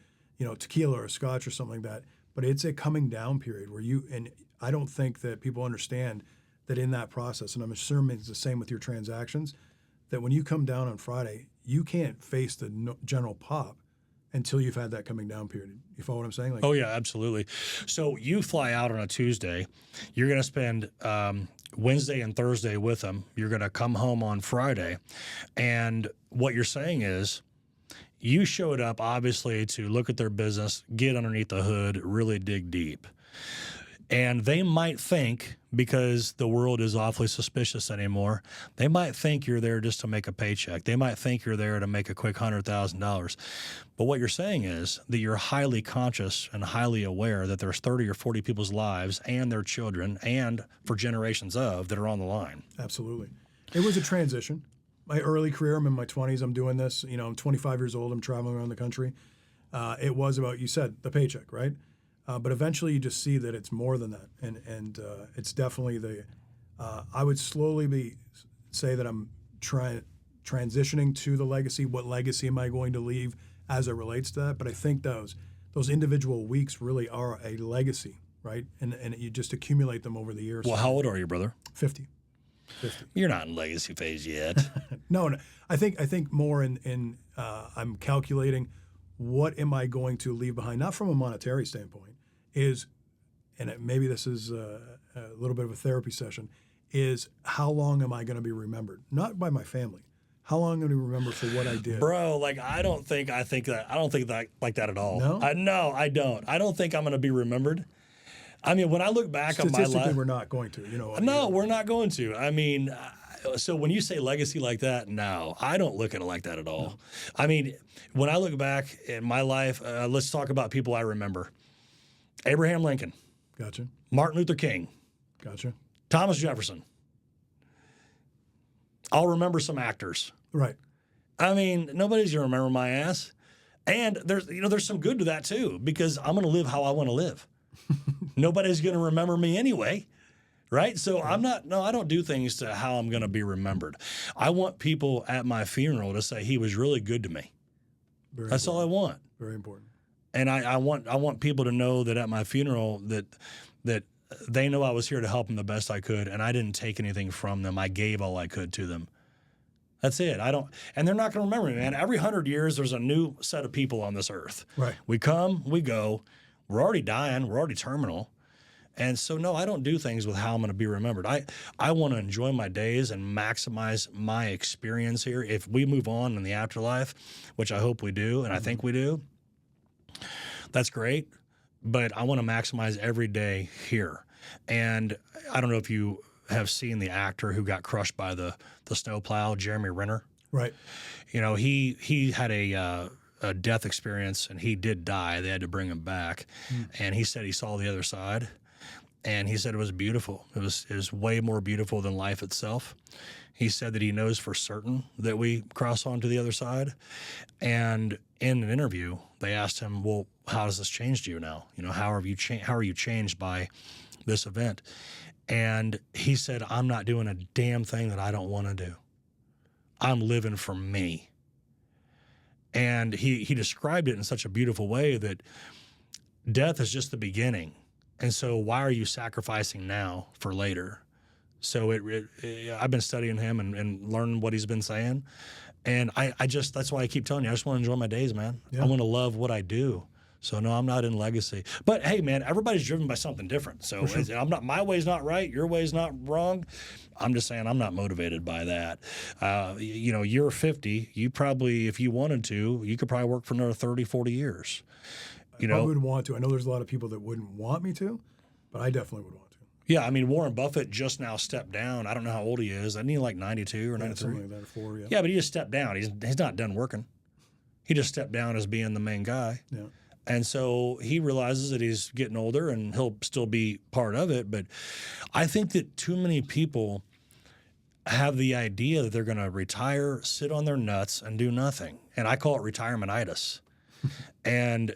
tequila or scotch or something like that. But it's a coming down period where and I don't think that people understand that in that process, and I'm assuming it's the same with your transactions, that when you come down on Friday, you can't face the general pop until you've had that coming down period. You follow what I'm saying? Oh, yeah, absolutely. So you fly out on a Tuesday. You're going to spend Wednesday and Thursday with them. You're going to come home on Friday. And what you're saying is you showed up, obviously, to look at their business, get underneath the hood, really dig deep. And they might think, because the world is awfully suspicious anymore, they might think you're there just to make a paycheck. They might think you're there to make a quick $100,000. But what you're saying is that you're highly conscious and highly aware that there's 30 or 40 people's lives and their children and for generations of that are on the line. Absolutely. It was a transition. My early career, I'm in my 20s, I'm doing this. You know, I'm 25 years old, I'm traveling around the country. It was about, you said, the paycheck, right? But eventually you just see that it's more than that. And it's definitely I would slowly say that I'm transitioning to the legacy. What legacy am I going to leave as it relates to that? But I think those individual weeks really are a legacy, right? And you just accumulate them over the years. Well, how old are you, brother? 50. You're not in legacy phase yet. No. I think more in I'm calculating what am I going to leave behind, not from a monetary standpoint, maybe this is a little bit of a therapy session, is how long am I going to be remembered? Not by my family. How long am I going to be remembered for what I did? Bro, like I don't think that like that at all. No? No, I don't. I don't think I'm going to be remembered. I mean, when I look back on my life, statistically, we're not going to. No, we're not going to. I mean, so when you say legacy like that, no, I don't look at it like that at all. No. I mean, when I look back in my life, let's talk about people I remember. Abraham Lincoln. Gotcha. Martin Luther King. Gotcha. Thomas Jefferson. I'll remember some actors. Right. I mean, nobody's going to remember my ass. And there's some good to that too, because I'm going to live how I want to live. Nobody's going to remember me anyway. Right? So I don't do things to how I'm going to be remembered. I want people at my funeral to say he was really good to me. That's all I want. Very important. And I want people to know that at my funeral that they know I was here to help them the best I could, and I didn't take anything from them. I gave all I could to them. That's it. And they're not going to remember me, man. Every 100 years, there's a new set of people on this earth. Right. We come, we go. We're already dying. We're already terminal. And so, no, I don't do things with how I'm going to be remembered. I want to enjoy my days and maximize my experience here. If we move on in the afterlife, which I hope we do, and I think we do, that's great. But I want to maximize every day here. And I don't know if you have seen the actor who got crushed by the snowplow, Jeremy Renner. Right. You know, he had a death experience, and he did die. They had to bring him back. And he said he saw the other side. And he said it was beautiful. It was way more beautiful than life itself. He said that he knows for certain that we cross on to the other side. And in an interview, they asked him, well, how has this changed you now? You know, how are you changed by this event? And he said, I'm not doing a damn thing that I don't want to do. I'm living for me. And he described it in such a beautiful way that death is just the beginning. And so why are you sacrificing now for later? So I've been studying him and learning what he's been saying. And that's why I keep telling you, I just want to enjoy my days, man. Yeah. I want to love what I do. So no, I'm not in legacy. But hey, man, everybody's driven by something different. So sure. My way's not right. Your way's not wrong. I'm just saying I'm not motivated by that. You're 50. You probably, if you wanted to, you could probably work for another 30, 40 years. I would want to. I know there's a lot of people that wouldn't want me to, but I definitely would want to. Yeah, I mean, Warren Buffett just now stepped down. I don't know how old he is. I think like 92 or 93. Something like that, 4, yeah. Yeah, but he just stepped down. He's not done working. He just stepped down as being the main guy. Yeah. And so he realizes that he's getting older and he'll still be part of it. But I think that too many people have the idea that they're going to retire, sit on their nuts, and do nothing. And I call it retirement-itis. And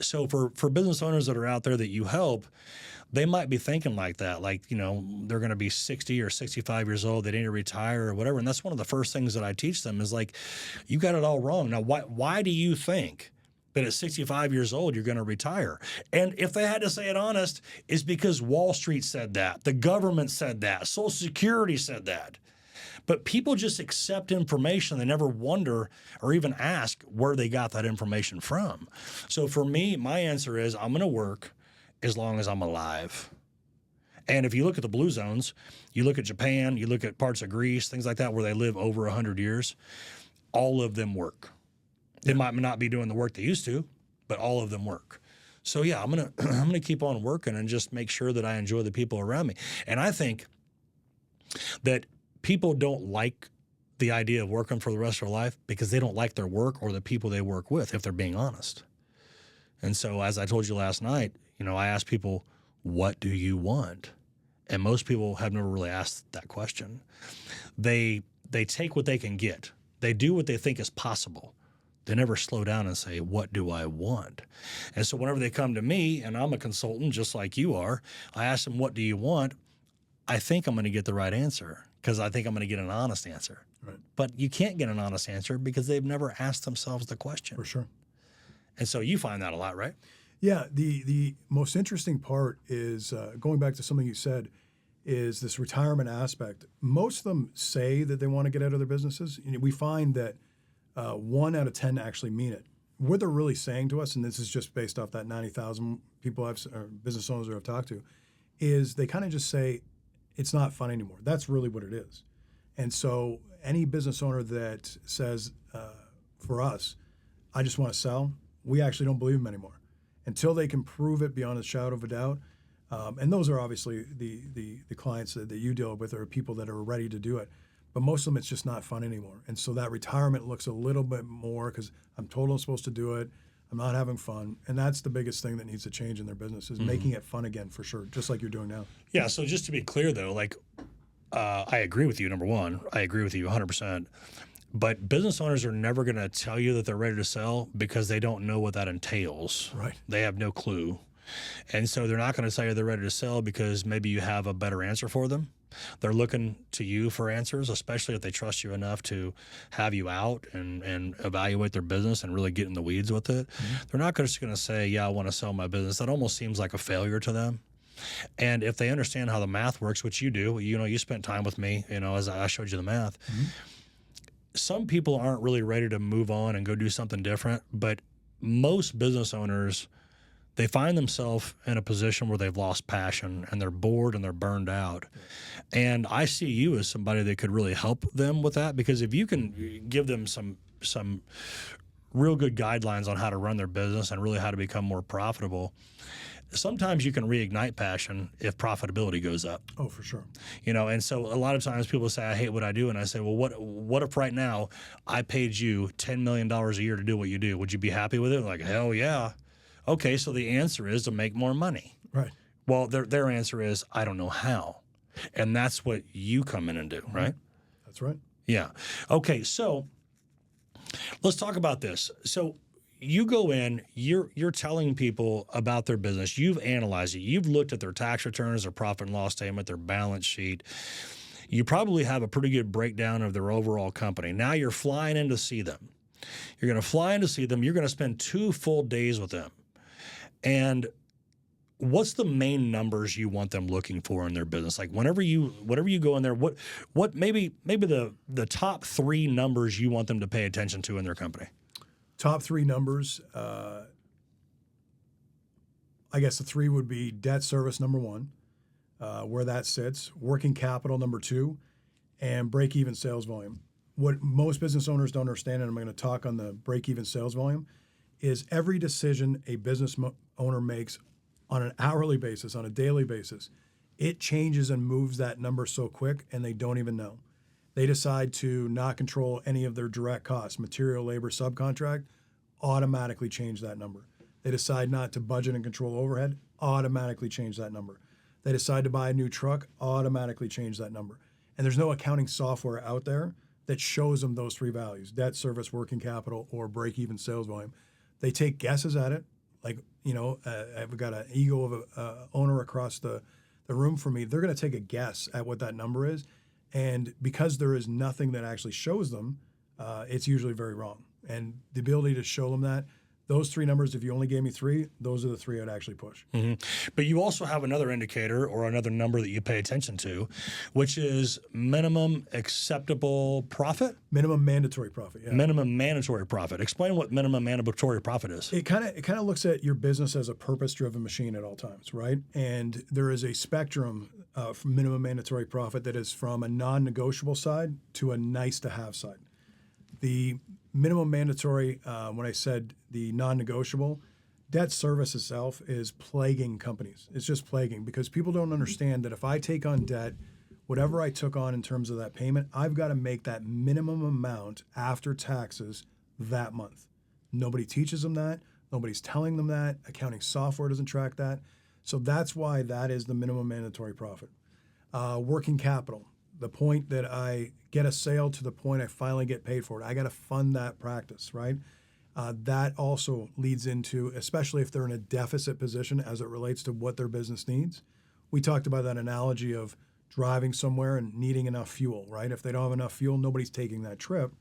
so for business owners that are out there that you help, they might be thinking like that, like, they're going to be 60 or 65 years old, they need to retire or whatever. And that's one of the first things that I teach them is like, you got it all wrong. Now, why do you think that at 65 years old you're going to retire? And if they had to say it honest, it's because Wall Street said that, the government said that, Social Security said that. But people just accept information. They never wonder or even ask where they got that information from. So for me, my answer is I'm going to work as long as I'm alive. And if you look at the blue zones, you look at Japan, you look at parts of Greece, things like that, where they live over 100 years, all of them work. They might not be doing the work they used to, but all of them work. So yeah, I'm gonna keep on working and just make sure that I enjoy the people around me. And I think that people don't like the idea of working for the rest of their life because they don't like their work or the people they work with, if they're being honest. And so, as I told you last night, I asked people, what do you want? And most people have never really asked that question. They take what they can get. They do what they think is possible. They never slow down and say, what do I want? And so whenever they come to me, and I'm a consultant just like you are, I ask them, what do you want? I think I'm going to get the right answer because I think I'm going to get an honest answer. Right. But you can't get an honest answer because they've never asked themselves the question. For sure. And so you find that a lot, right? Yeah. The most interesting part is going back to something you said is this retirement aspect. Most of them say that they want to get out of their businesses. We find that 1 out of 10 actually mean it. What they're really saying to us, and this is just based off that 90,000 people or business owners that I've talked to, is they kind of just say, it's not fun anymore. That's really what it is. And so any business owner that says, for us, I just want to sell, we actually don't believe them anymore. Until they can prove it beyond a shadow of a doubt. And those are obviously the clients that you deal with are people that are ready to do it. But most of them, it's just not fun anymore. And so that retirement looks a little bit more because I'm told I'm supposed to do it. I'm not having fun. And that's the biggest thing that needs to change in their business is making it fun again, for sure, just like you're doing now. Yeah. So just to be clear, though, I agree with you, number one. I agree with you 100%. But business owners are never going to tell you that they're ready to sell because they don't know what that entails. Right. They have no clue. And so they're not going to tell you they're ready to sell because maybe you have a better answer for them. They're looking to you for answers, especially if they trust you enough to have you out and evaluate their business and really get in the weeds with it. Mm-hmm. They're not just going to say, yeah, I want to sell my business. That almost seems like a failure to them. And if they understand how the math works, which you do, you spent time with me, as I showed you the math. Mm-hmm. Some people aren't really ready to move on and go do something different, but most business owners, they find themselves in a position where they've lost passion and they're bored and they're burned out. And I see you as somebody that could really help them with that, because if you can give them some real good guidelines on how to run their business and really how to become more profitable, sometimes you can reignite passion if profitability goes up. Oh, for sure. And so a lot of times people say, I hate what I do. And I say, well, what if right now I paid you $10 million a year to do what you do? Would you be happy with it? Like, hell yeah. Okay, so the answer is to make more money. Right. Well, their answer is, I don't know how. And that's what you come in and do, right? That's right. Yeah. Okay, so let's talk about this. So you go in, you're telling people about their business. You've analyzed it. You've looked at their tax returns, their profit and loss statement, their balance sheet. You probably have a pretty good breakdown of their overall company. Now you're flying in to see them. You're going to fly in to see them. You're going to spend 2 full days with them. And what's the main numbers you want them looking for in their business? Like whenever you go in there, what maybe the top 3 numbers you want them to pay attention to in their company? Top 3 numbers, I guess the 3 would be debt service, number 1, where that sits, working capital, number 2, and break-even sales volume. What most business owners don't understand, and I'm going to talk on the break-even sales volume, is every decision a business owner makes on an hourly basis, on a daily basis, it changes and moves that number so quick, and they don't even know. They decide to not control any of their direct costs, material, labor, subcontract, automatically change that number. They decide not to budget and control overhead, automatically change that number. They decide to buy a new truck, automatically change that number. And there's no accounting software out there that shows them those 3 values, debt service, working capital, or break-even sales volume. They take guesses at it. Like, I've got an ego of an owner across the room from me. They're going to take a guess at what that number is. And because there is nothing that actually shows them, it's usually very wrong. And the ability to show them that, those 3 numbers, if you only gave me 3, those are the 3 I'd actually push. Mm-hmm. But you also have another indicator or another number that you pay attention to, which is minimum acceptable profit? Minimum mandatory profit, yeah. Minimum mandatory profit. Explain what minimum mandatory profit is. It kind of looks at your business as a purpose-driven machine at all times, right? And there is a spectrum of minimum mandatory profit that is from a non-negotiable side to a nice-to-have side. The minimum mandatory, when I said the non-negotiable, Debt service itself is plaguing companies. It's just plaguing because people don't understand that if I take on debt, whatever I took on in terms of that payment, I've got to make that minimum amount after taxes that month. Nobody teaches them that. Nobody's telling them that. Accounting software doesn't track that. So that's why that is the minimum mandatory profit. Working capital, the point that I get a sale to the point I finally get paid for it. I got to fund that practice, right? That also leads into, especially if they're in a deficit position as it relates to what their business needs. We talked about that analogy of driving somewhere and needing enough fuel, right? If they don't have enough fuel, nobody's taking that trip.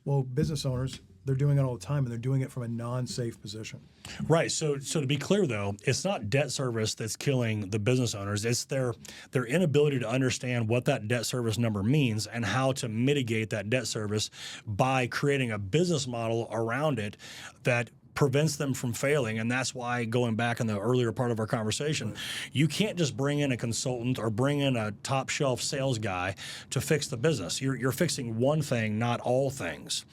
Well, business owners, they're doing it all the time, and they're doing it from a non-safe position. Right. So to be clear, though, it's not debt service that's killing the business owners. It's their inability to understand what that debt service number means and how to mitigate that debt service by creating a business model around it that prevents them from failing. And that's why, going back in the earlier part of our conversation, you can't just bring in a consultant or bring in a top shelf sales guy to fix the business. You're fixing one thing, not all things.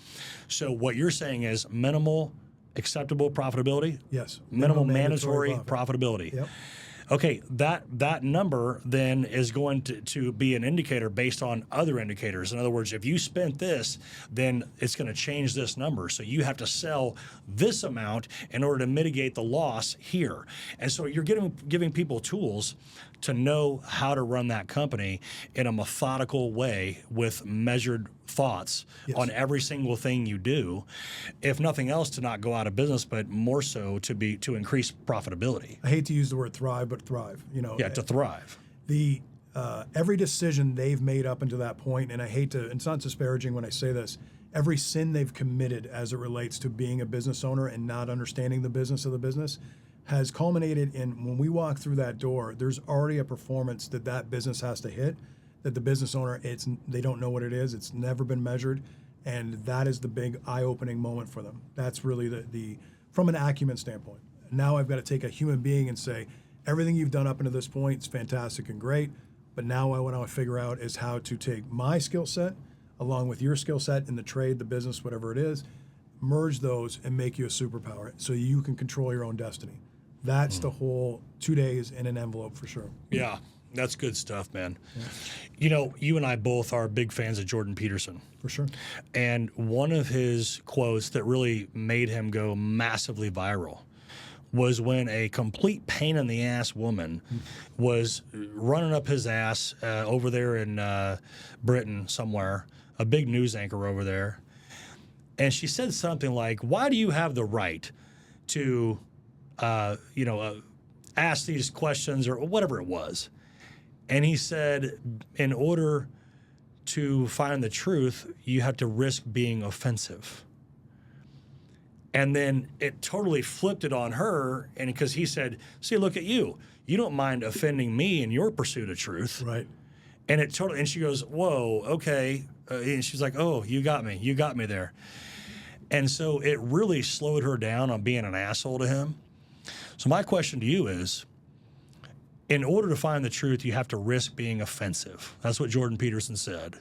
So what you're saying is minimal acceptable profitability? Yes. Minimal mandatory profitability. Yep. Okay, that number then is going to be an indicator based on other indicators. In other words, if you spent this, then it's going to change this number. So you have to sell this amount in order to mitigate the loss here. And so you're giving people tools to know how to run that company in a methodical way with measured thoughts on every single thing you do, if nothing else to not go out of business, but more so to increase profitability. I hate to use the word thrive, but thrive. Yeah, to thrive. The every decision they've made up until that point, and I hate to, it's not disparaging when I say this, every sin they've committed as it relates to being a business owner and not understanding the business of the business has culminated in, when we walk through that door, there's already a performance that business has to hit, that the business owner, they don't know what it is, it's never been measured, and that is the big eye-opening moment for them. That's really the from an acumen standpoint. Now I've got to take a human being and say, everything you've done up until this point is fantastic and great, but now what I want to figure out is how to take my skill set along with your skill set in the trade, the business, whatever it is, merge those and make you a superpower so you can control your own destiny. That's the whole 2 days in an envelope for sure. Yeah, that's good stuff, man. Yeah. You know, you and I both are big fans of Jordan Peterson. For sure. And one of his quotes that really made him go massively viral was when a complete pain in the ass woman was running up his ass over there in Britain somewhere, a big news anchor over there. And she said something like, why do you have the right to ask these questions or whatever it was? And he said, in order to find the truth, you have to risk being offensive. And then it totally flipped it on her, and because he said, see, look at you. You don't mind offending me in your pursuit of truth. Right. And it totally, and she goes, whoa, okay. And she's like, oh, you got me there. And so it really slowed her down on being an asshole to him. So my question to you is, in order to find the truth, you have to risk being offensive. That's what Jordan Peterson said.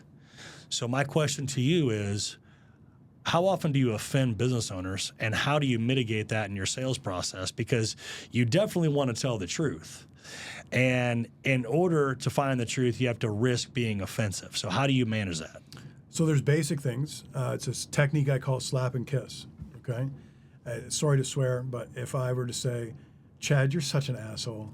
So my question to you is, how often do you offend business owners, and how do you mitigate that in your sales process? Because you definitely want to tell the truth. And in order to find the truth, you have to risk being offensive. So how do you manage that? So there's basic things. It's a technique I call slap and kiss, okay? Sorry to swear, but if I were to say, Chad, you're such an asshole,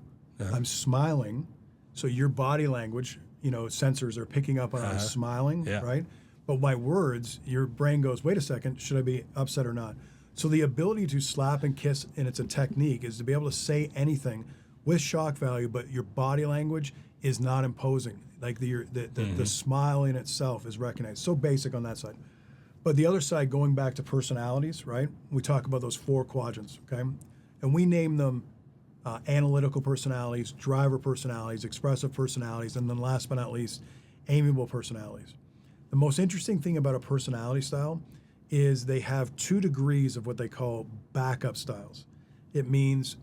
I'm smiling, so your body language, sensors are picking up on I'm smiling, right? But my words, your brain goes, wait a second, should I be upset or not? So the ability to slap and kiss, and it's a technique, is to be able to say anything with shock value, but your body language is not imposing. Like the smile in itself is recognized. So basic on that side. But the other side, going back to personalities, right? We talk about those 4 quadrants, okay? And we name them analytical personalities, driver personalities, expressive personalities, and then last but not least, amiable personalities. The most interesting thing about a personality style is they have 2 degrees of what they call backup styles. It means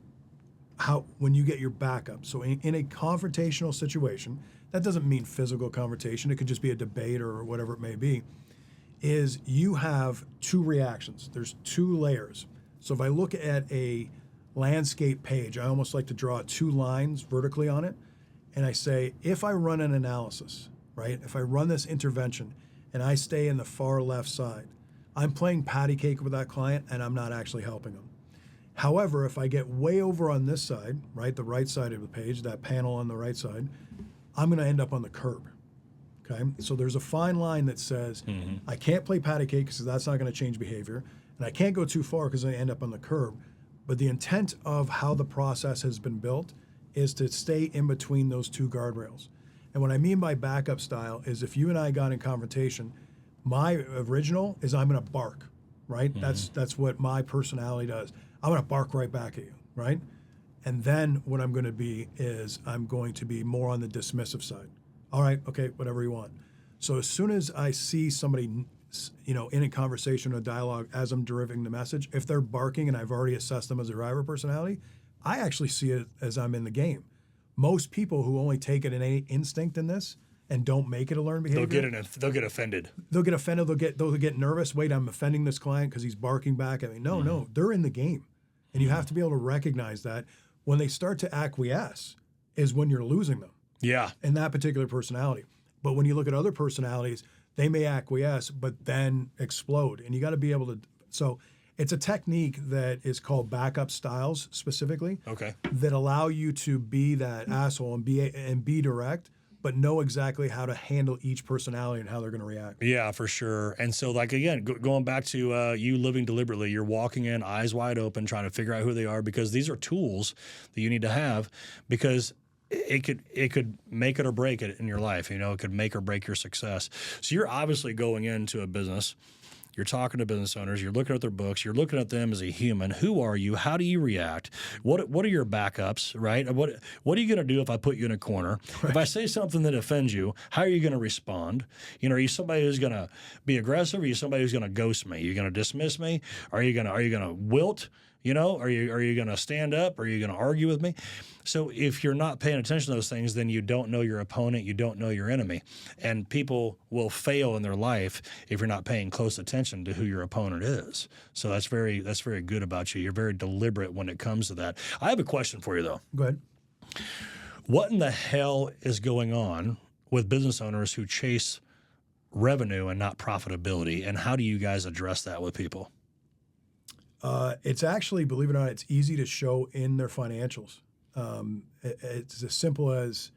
when you get your backup. So in a confrontational situation, that doesn't mean physical confrontation, it could just be a debate or whatever it may be, is you have 2 reactions. There's 2 layers. So if I look at a landscape page. I almost like to draw 2 lines vertically on it. And I say, if I run an analysis, right? If I run this intervention and I stay in the far left side, I'm playing patty cake with that client and I'm not actually helping them. However, if I get way over on this side, right, the right side of the page, that panel on the right side, I'm going to end up on the curb. Okay, so there's a fine line that says I can't play patty cake because that's not going to change behavior, and I can't go too far because I end up on the curb. But the intent of how the process has been built is to stay in between those 2 guardrails. And what I mean by backup style is if you and I got in confrontation, my original is I'm going to bark, right? That's what my personality does. I'm going to bark right back at you, right? And then what I'm going to be is I'm going to be more on the dismissive side. All right, okay, whatever you want. So as soon as I see somebody, in a conversation or dialogue as I'm delivering the message, if they're barking and I've already assessed them as a driver personality, I actually see it as I'm in the game. Most people who only take it in innate instinct in this and don't make it a learned behavior, They'll get offended. They'll get offended. They'll get nervous. Wait, I'm offending this client because he's barking back at me. No, they're in the game, and you have to be able to recognize that when they start to acquiesce is when you're losing them. Yeah. In that particular personality. But when you look at other personalities, they may acquiesce, but then explode. And you got to be able to. So it's a technique that is called backup styles specifically. Okay. That allow you to be that asshole and be direct, but know exactly how to handle each personality and how they're going to react. Yeah, for sure. And so, like, again, going back to you living deliberately, you're walking in, eyes wide open, trying to figure out who they are, because these are tools that you need to have, because it could make it or break it in your life. It could make or break your success. So you're obviously going into a business. You're talking to business owners. You're looking at their books. You're looking at them as a human. Who are you? How do you react? What are your backups, right? What are you going to do if I put you in a corner? Right. If I say something that offends you, how are you going to respond? Are you somebody who's going to be aggressive? Or are you somebody who's going to ghost me? Are you going to dismiss me? Are you going to wilt? Are you going to stand up? Are you going to argue with me? So if you're not paying attention to those things, then you don't know your opponent, you don't know your enemy. And people will fail in their life if you're not paying close attention to who your opponent is. So that's very good about you. You're very deliberate when it comes to that. I have a question for you, though. Go ahead. What in the hell is going on with business owners who chase revenue and not profitability? And how do you guys address that with people? It's actually, believe it or not, it's easy to show in their financials. It's as simple as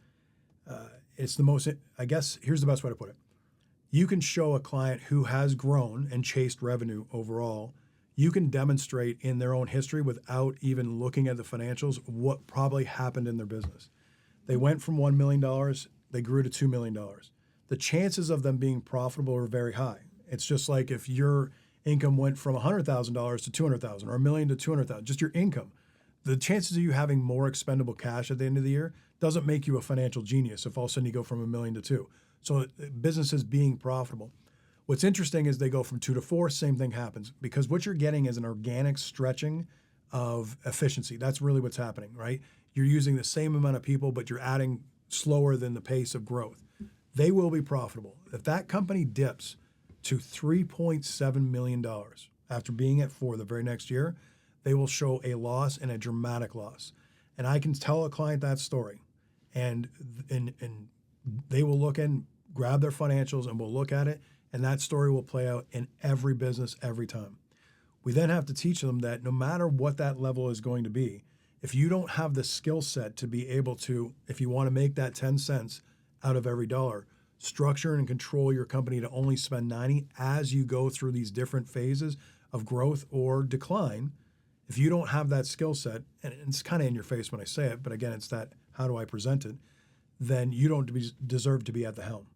it's the most, I guess, here's the best way to put it. You can show a client who has grown and chased revenue overall. You can demonstrate in their own history without even looking at the financials what probably happened in their business. They went from $1 million, they grew to $2 million. The chances of them being profitable are very high. It's just like if your income went from $100,000 to $200,000 or $1 million to $200,000, just your income. The chances of you having more expendable cash at the end of the year doesn't make you a financial genius if all of a sudden you go from $1 million to $2 million. So businesses being profitable. What's interesting is they go from 2 to 4, same thing happens, because what you're getting is an organic stretching of efficiency. That's really what's happening, right? You're using the same amount of people, but you're adding slower than the pace of growth. They will be profitable. If that company dips to $3.7 million after being at 4 the very next year, they will show a loss and a dramatic loss. And I can tell a client that story, and they will look and grab their financials and we'll look at it, and that story will play out in every business every time. We then have to teach them that no matter what that level is going to be, if you don't have the skill set to be able to, if you want to make that 10 cents out of every dollar, structure and control your company to only spend 90 as you go through these different phases of growth or decline. If you don't have that skill set, and it's kind of in your face when I say it, but again, it's that, how do I present it? Then you don't deserve to be at the helm.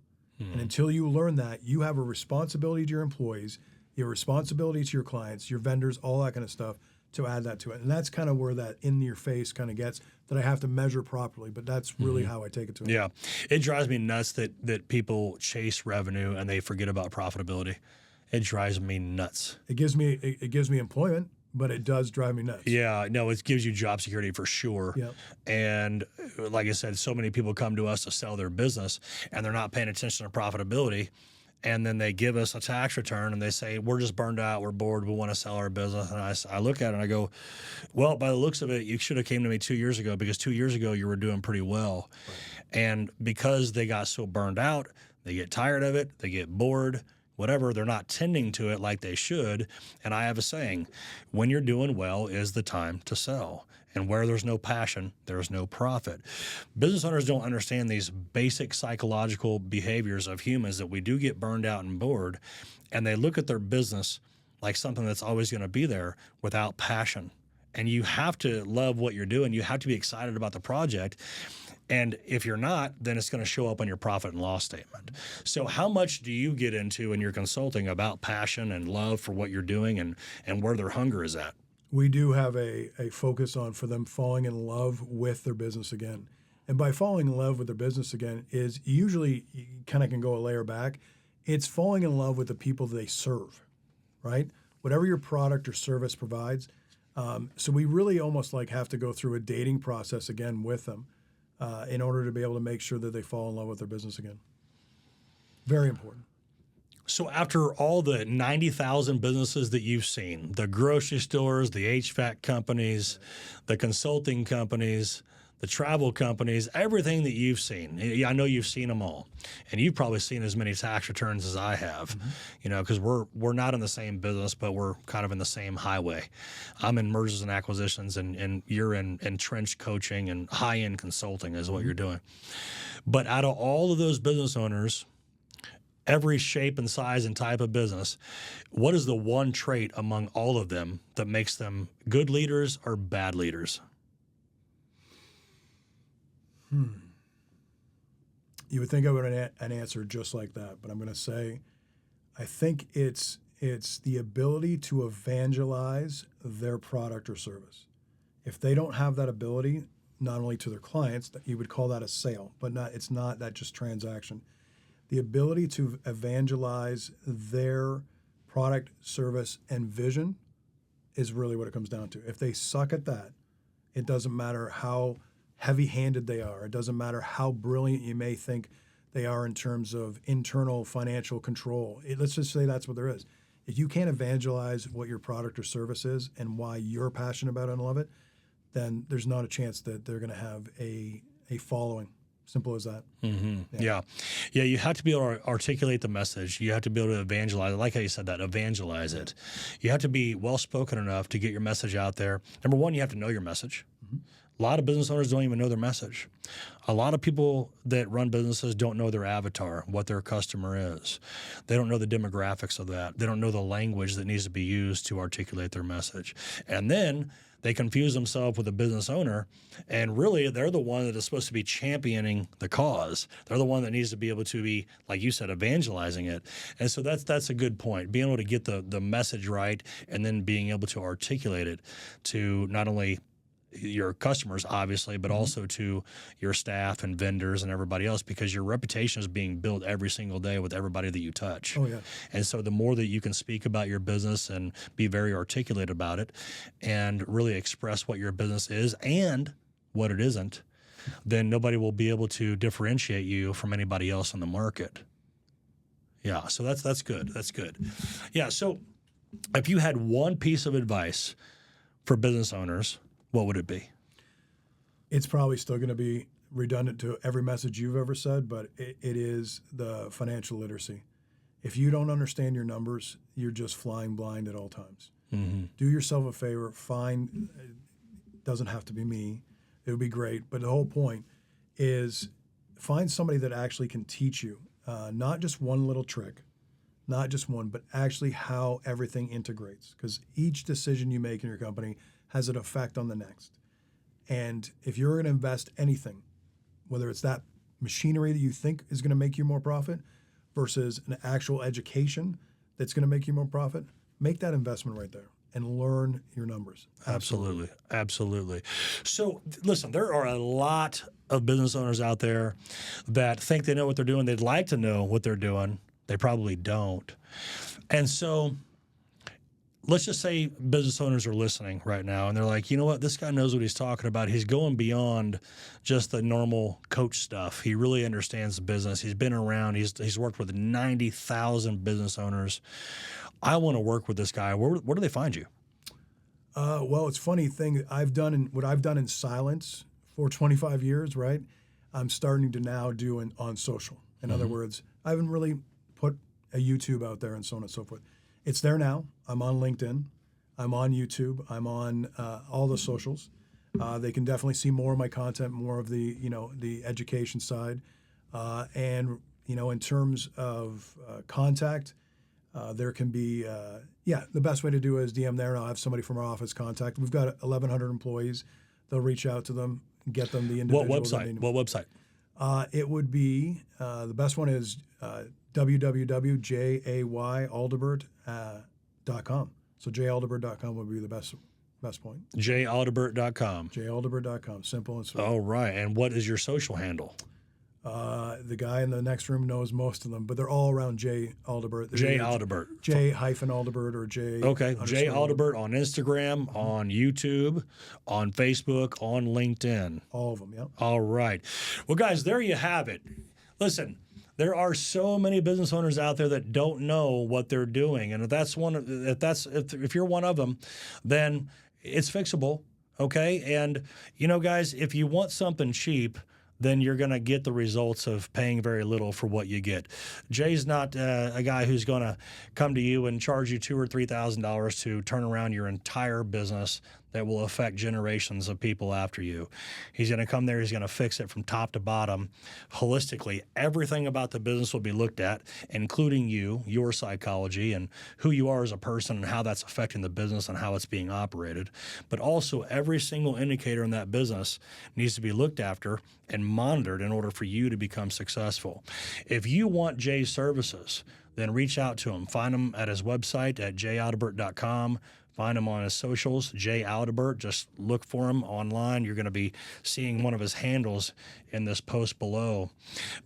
And until you learn that, you have a responsibility to your employees, your responsibility to your clients, your vendors, all that kind of stuff, to add that to it. And that's kind of where that in your face kind of gets, that I have to measure properly, but that's really how I take it to it. Yeah. It drives me nuts that people chase revenue and they forget about profitability. It drives me nuts. It gives me employment, but it does drive me nuts. Yeah, no, it gives you job security for sure. Yep. And like I said, so many people come to us to sell their business and they're not paying attention to profitability. and then they give us a tax return and they say, we're just burned out, we're bored, we want to sell our business. And I look at it and I go, well, by the looks of it, you should have came to me 2 years ago, because 2 years ago you were doing pretty well. Right. And because they got so burned out, they get tired of it, they get bored, whatever, they're not tending to it like they should. And I have a saying, when you're doing well is the time to sell. And where there's no passion, there's no profit. Business owners don't understand these basic psychological behaviors of humans, that we do get burned out and bored, and they look at their business like something that's always going to be there without passion. And you have to love what you're doing. You have to be excited about the project. And if you're not, then it's going to show up on your profit and loss statement. So how much do you get into in your consulting about passion and love for what you're doing, and where their hunger is at? We do have a focus on for them falling in love with their business again. And by falling in love with their business again is usually, you kind of can go a layer back, it's falling in love with the people they serve, right? Whatever your product or service provides. So we really almost like have to go through a dating process again with them in order to be able to make sure that they fall in love with their business again. Very important. So after all the 90,000 businesses that you've seen, the grocery stores, the HVAC companies, the consulting companies, the travel companies, everything that you've seen, I know you've seen them all, and you've probably seen as many tax returns as I have, because we're not in the same business, but we're kind of in the same highway. I'm in mergers and acquisitions, and you're in entrenched coaching and high-end consulting is what you're doing. But out of all of those business owners, every shape and size and type of business, what is the one trait among all of them that makes them good leaders or bad leaders? You would think I would an answer just like that, but I'm going to say, I think it's the ability to evangelize their product or service. If they don't have that ability, not only to their clients, that you would call that a sale, but it's not that just transaction. The ability to evangelize their product, service, and vision is really what it comes down to. If they suck at that, it doesn't matter how heavy-handed they are. It doesn't matter how brilliant you may think they are in terms of internal financial control. Let's just say that's what there is. If you can't evangelize what your product or service is and why you're passionate about it and love it, then there's not a chance that they're going to have a following. Simple as that. Mm-hmm. Yeah. You have to be able to articulate the message. You have to be able to evangelize. I like how you said that, evangelize it. You have to be well-spoken enough to get your message out there. Number one, you have to know your message. A lot of business owners don't even know their message. A lot of people that run businesses don't know their avatar, what their customer is. They don't know the demographics of that. They don't know the language that needs to be used to articulate their message. And then they confuse themselves with a business owner, and really they're the one that is supposed to be championing the cause. They're the one that needs to be able to be, like you said, evangelizing it. And so that's a good point, being able to get the message right and then being able to articulate it to not only your customers, obviously, but also to your staff and vendors and everybody else, because your reputation is being built every single day with everybody that you touch. Oh, yeah. And so the more that you can speak about your business and be very articulate about it and really express what your business is and what it isn't, then nobody will be able to differentiate you from anybody else in the market. Yeah, so that's good. That's good. Yeah, so if you had one piece of advice for business owners, what would it be? It's probably still going to be redundant to every message you've ever said, but it is the financial literacy. If you don't understand your numbers, you're just flying blind at all times. Mm-hmm. Do yourself a favor. Find, it doesn't have to be me. It would be great. But the whole point is find somebody that actually can teach you, not just one little trick, not just one, but actually how everything integrates. Because each decision you make in your company has an effect on the next. And if you're going to invest anything, whether it's that machinery that you think is going to make you more profit versus an actual education that's going to make you more profit, make that investment right there and learn your numbers. Absolutely. So listen, there are a lot of business owners out there that think they know what they're doing. They'd like to know what they're doing. They probably don't. And so let's just say business owners are listening right now and they're like, you know what, this guy knows what he's talking about. He's going beyond just the normal coach stuff. He really understands the business. He's been around. He's worked with 90,000 business owners. I want to work with this guy. Where do they find you? Well, it's a funny thing. What I've done in silence for 25 years, right? I'm starting to now do on social. In other words, I haven't really put a YouTube out there and so on and so forth. It's there now. I'm on LinkedIn. I'm on YouTube. I'm on all the socials. They can definitely see more of my content, more of the education side. And in terms of contact, there can be, the best way to do it is DM there. I'll have somebody from our office contact. We've got 1,100 employees. They'll reach out to them, get them the individual. What website? It would be, the best one is www.jayaldebert.com. So jayaldebert.com would be the best point. Jayaldebert.com. Jayaldebert.com. Simple and sweet. Oh, right. And what is your social handle? The guy in the next room knows most of them, but they're all around Jay Aldebert. Jay Aldebert. Jay-Aldebert or Jay. Okay. Jay Aldebert on Instagram, on YouTube, on Facebook, on LinkedIn. All of them, yeah. All right. Well, guys, there you have it. Listen, there are so many business owners out there that don't know what they're doing, and if you're one of them, then it's fixable. Okay, and guys, if you want something cheap, then you're going to get the results of paying very little for what you get. Jay's not a guy who's going to come to you and charge you $2,000 or $3,000 to turn around your entire business that will affect generations of people after you. He's going to come there. He's going to fix it from top to bottom, holistically. Everything about the business will be looked at, including you, your psychology, and who you are as a person and how that's affecting the business and how it's being operated. But also every single indicator in that business needs to be looked after and monitored in order for you to become successful. If you want Jay's services, then reach out to him. Find him at his website at jayaldebert.com. Find him on his socials, Jay Aldebert. Just look for him online. You're going to be seeing one of his handles in this post below.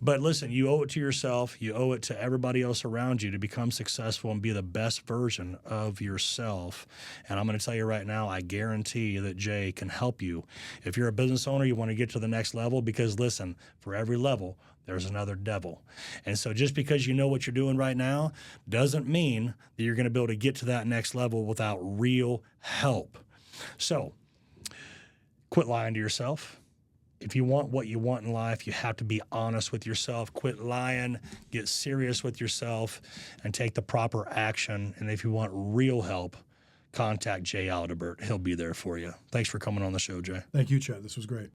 But listen, you owe it to yourself. You owe it to everybody else around you to become successful and be the best version of yourself. And I'm going to tell you right now, I guarantee that Jay can help you. If you're a business owner, you want to get to the next level, because listen, for every level, there's another devil. And so just because you know what you're doing right now doesn't mean that you're going to be able to get to that next level without real help. So quit lying to yourself. If you want what you want in life, you have to be honest with yourself. Quit lying, get serious with yourself, and take the proper action. And if you want real help, contact Jay Aldebert. He'll be there for you. Thanks for coming on the show, Jay. Thank you, Chad. This was great.